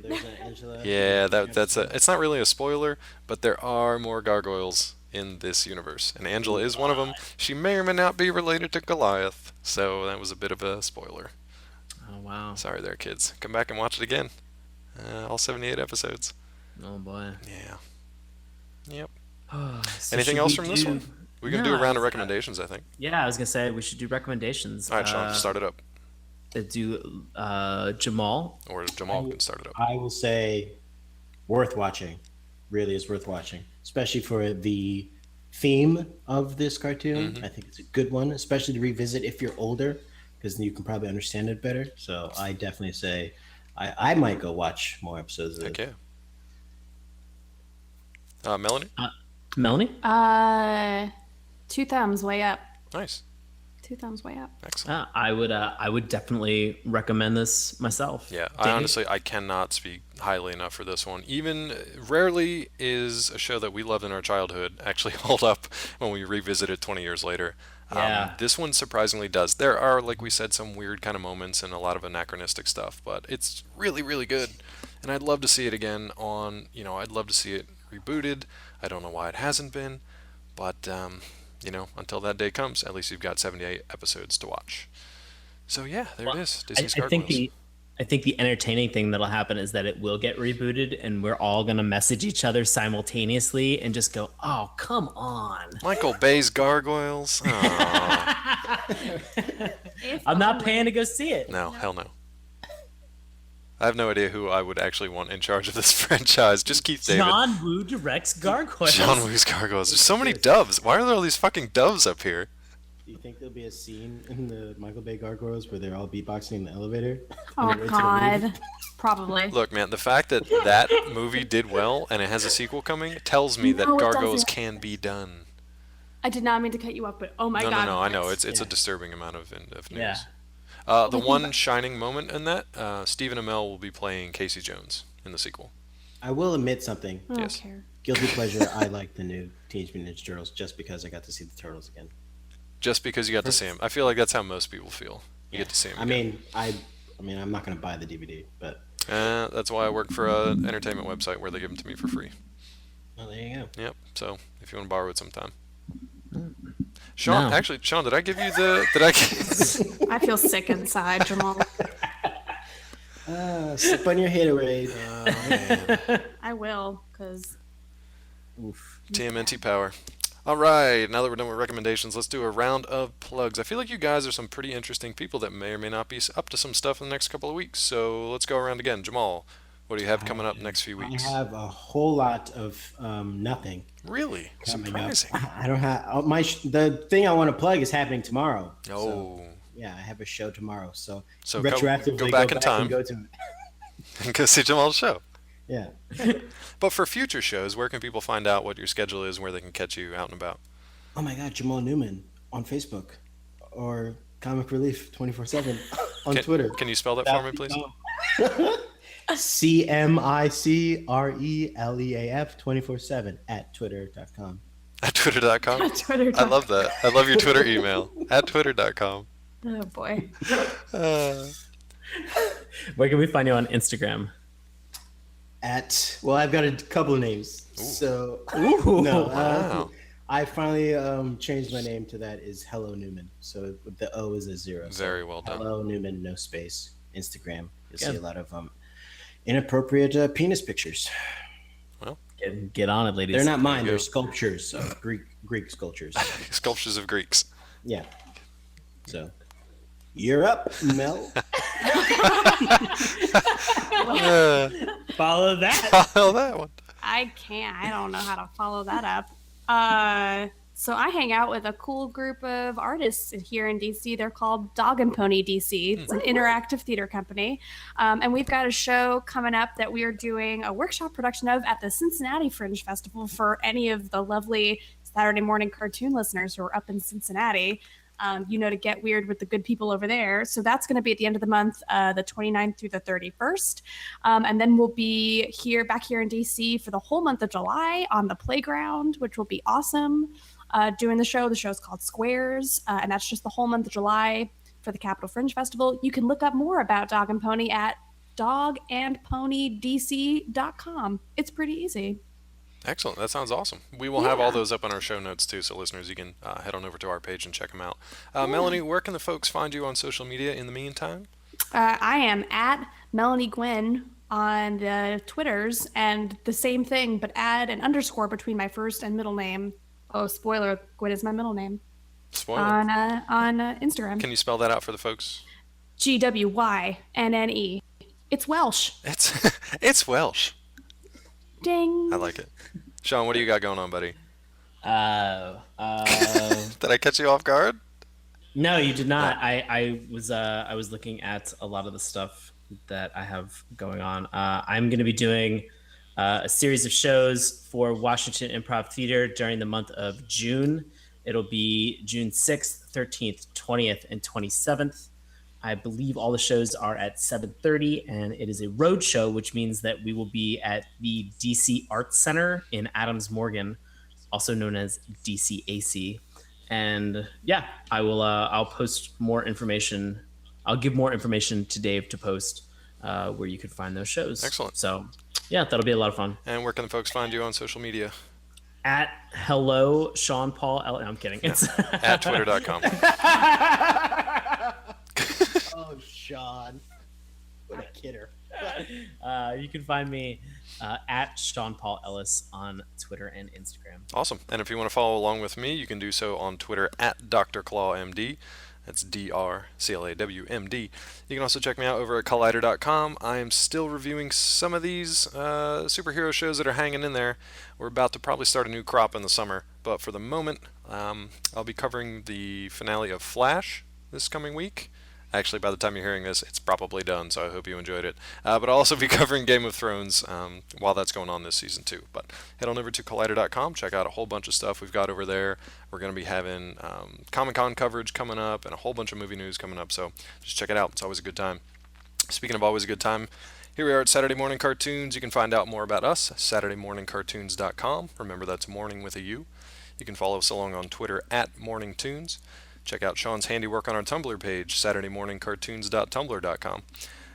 There's an Angela. Yeah, it's not really a spoiler, but there are more gargoyles in this universe, and Angela is one of them. She may or may not be related to Goliath, so that was a bit of a spoiler. Oh wow. Sorry there, kids. Come back and watch it again. All 78 episodes. Oh boy. Yeah. Yep. So Anything should else we from this do- one? We can do a round of recommendations, I think. Yeah, I was gonna say we should do recommendations. All right, Sean, start it up. Do Jamal. Or Jamal can start it up. I will say, worth watching. Really is worth watching, especially for the theme of this cartoon. I think it's a good one, especially to revisit if you're older, because you can probably understand it better. So I definitely say I might go watch more episodes of it. Heck yeah. Melanie? Melanie. 2 thumbs way up. Nice. 2 thumbs way up. Excellent. I would definitely recommend this myself. Yeah, Danny? I cannot speak highly enough for this one. Even rarely is a show that we loved in our childhood actually hold up when we revisit it 20 years later. Yeah. This one surprisingly does. There are, like we said, some weird kind of moments and a lot of anachronistic stuff, but it's really, really good. And I'd love to see it again I'd love to see it rebooted. I don't know why it hasn't been, but until that day comes, at least you've got 78 episodes to watch. So yeah, there it is. Disney's Gargoyles. I think the entertaining thing that'll happen is that it will get rebooted, and we're all gonna message each other simultaneously and just go, "Oh, come on!" Michael Bay's Gargoyles. Aw. I'm not paying to go see it. No, hell no. I have no idea who I would actually want in charge of this franchise. Just Keith David. John Woo directs Gargoyles. John Woo's Gargoyles. There's so many doves. Why are there all these fucking doves up here? Do you think there'll be a scene in the Michael Bay Gargoyles where they're all beatboxing in the elevator? Oh On their way to the movie? God. Probably. Look, man, the fact that that movie did well and it has a sequel coming tells me that No, it Gargoyles doesn't. can be done. I did not mean to cut you off, but oh my No, God. no, I know. Rex. It's a Yeah. disturbing amount of news. Yeah. The one shining moment in that, Stephen Amell will be playing Casey Jones in the sequel. I will admit something. I don't Yes. care. Guilty pleasure. I like the new Teenage Mutant Ninja Turtles just because I got to see the turtles again. Just because you got to see him. I feel like that's how most people feel. You get to see him. I mean, I'm not going to buy the DVD, but That's why I work for an entertainment website where they give them to me for free. well, there you go. Yep. So if you want to borrow it sometime. Sean, No. actually, Sean, did I give you the? Did I? I feel sick inside, Jamal. Sip on your haterade. Oh, man. I will, because Oof. TMNT power. All right, now that we're done with recommendations, let's do a round of plugs. I feel like you guys are some pretty interesting people that may or may not be up to some stuff in the next couple of weeks. So let's go around again. Jamal, what do you have coming up next few I weeks? have a whole lot of nothing Really? coming up. Surprising. I don't have the thing I want to plug is happening tomorrow. Oh. So, yeah, I have a show tomorrow. So Go retroactively back in time and go to and go see Jamal's show. yeah. But for future shows, where can people find out what your schedule is and where they can catch you out and about? Oh my God, Jamal Newman on Facebook or Comic Relief 24/7 on Twitter. Can you spell that for me, please? CMICRELEAF 24/7 at twitter.com. At twitter.com? Twitter. I love that. I love your Twitter email. At twitter.com. Oh boy. Where can we find you on Instagram? Well, I've got a couple of names. Ooh. So Ooh, no, wow. I finally changed my name to that is Hello Newman. So the O is a 0. So Very well done. Hello Newman, no space. Instagram. You'll see Good. a lot of inappropriate penis pictures. Get on it, ladies. They're not mine. you go. They're sculptures, Greek sculptures. Sculptures of Greeks. Yeah. So you're up, Mel. Follow that. Follow that one. I can't. I don't know how to follow that up. So I hang out with a cool group of artists here in DC. They're called Dog and Pony DC. It's an interactive theater company. And we've got a show coming up that we are doing a workshop production of at the Cincinnati Fringe Festival for any of the lovely Saturday morning cartoon listeners who are up in Cincinnati. To get weird with the good people over there. So that's going to be at the end of the month, the 29th through the 31st. And then we'll be back here in DC for the whole month of July on the playground, which will be awesome. Doing the show. The show's called Squares, and that's just the whole month of July for the Capitol Fringe Festival. You can look up more about Dog and Pony at dogandponydc.com. It's pretty easy. Excellent. That sounds awesome. We will have all those up on our show notes too, so listeners, you can head on over to our page and check them out. Melanie, where can the folks find you on social media in the meantime? I am at Melanie Gwynn on the Twitters, and the same thing, but add an underscore between my first and middle name. Oh, spoiler, Gwynn is my middle name. Spoiler. On Instagram. Can you spell that out for the folks? GWYNNE. It's Welsh. It's Welsh. Ding. I like it. Sean, what do you got going on, buddy? Did I catch you off guard? No, you did not. I was looking at a lot of the stuff that I have going on. I'm going to be doing a series of shows for Washington Improv Theater during the month of June. It'll be June 6th, 13th, 20th, and 27th. I believe all the shows are at 7:30, and it is a road show, which means that we will be at the DC Arts Center in Adams Morgan, also known as DCAC. And yeah, I'll post more information. I'll give more information to Dave to post where you could find those shows. Excellent. So yeah, that'll be a lot of fun. And where can the folks find you on social media? At hello Sean Paul L. I'm kidding. It's At twitter.com. Oh, Sean. What a kidder. You can find me at Sean Paul Ellis on Twitter and Instagram. Awesome. And if you want to follow along with me, you can do so on Twitter at DrClawMD. That's DrClawMD. You can also check me out over at Collider.com. I am still reviewing some of these superhero shows that are hanging in there. We're about to probably start a new crop in the summer. But for the moment, I'll be covering the finale of Flash this coming week. Actually, by the time you're hearing this, it's probably done, so I hope you enjoyed it. But I'll also be covering Game of Thrones while that's going on this season, too. But head on over to Collider.com, check out a whole bunch of stuff we've got over there. We're going to be having Comic-Con coverage coming up and a whole bunch of movie news coming up, so just check it out. It's always a good time. Speaking of always a good time, here we are at Saturday Morning Cartoons. You can find out more about us, SaturdayMorningCartoons.com. Remember, that's morning with a U. You can follow us along on Twitter at MorningTunes. Check out Sean's handiwork on our Tumblr page, SaturdayMorningCartoons.tumblr.com.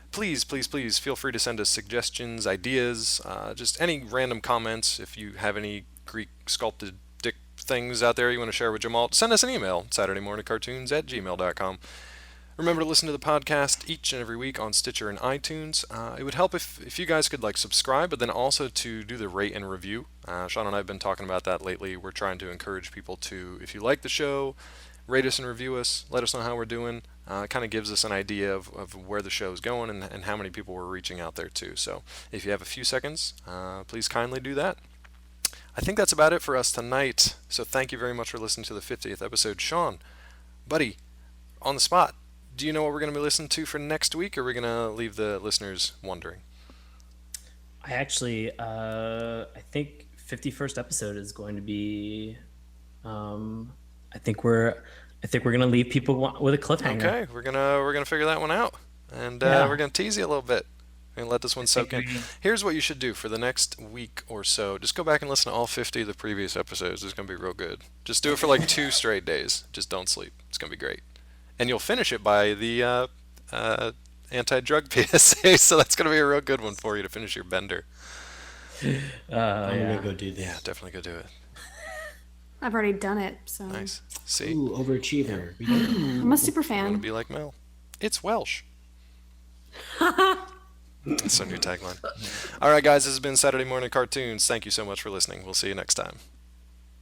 Please, please, please feel free to send us suggestions, ideas, just any random comments. If you have any Greek sculpted dick things out there you want to share with Jamal, send us an email, SaturdayMorningCartoons@gmail.com. Remember to listen to the podcast each and every week on Stitcher and iTunes. It would help if you guys could like subscribe, but then also to do the rate and review. Sean and I have been talking about that lately. We're trying to encourage people to, if you like the show, rate us and review us. Let us know how we're doing. It kind of gives us an idea of where the show is going and how many people we're reaching out there to. So if you have a few seconds, please kindly do that. I think that's about it for us tonight. So thank you very much for listening to the 50th episode. Sean, buddy, on the spot, do you know what we're going to be listening to for next week, or are we going to leave the listeners wondering? I actually, I think 51st episode is going to be. I think we're gonna leave people with a cliffhanger. Okay, we're gonna figure that one out, and we're gonna tease you a little bit and let this one soak in. Here's what you should do for the next week or so: just go back and listen to all 50 of the previous episodes. It's gonna be real good. Just do it for like 2 straight days. Just don't sleep. It's gonna be great. And you'll finish it by the anti-drug PSA, so that's going to be a real good one for you to finish your bender. I'm gonna go do this. Yeah, definitely go do it. I've already done it, so. Nice. See? Ooh, overachiever. I'm a super I want fan. to be like Mel. It's Welsh. That's our new tagline. All right, guys, this has been Saturday Morning Cartoons. Thank you so much for listening. We'll see you next time.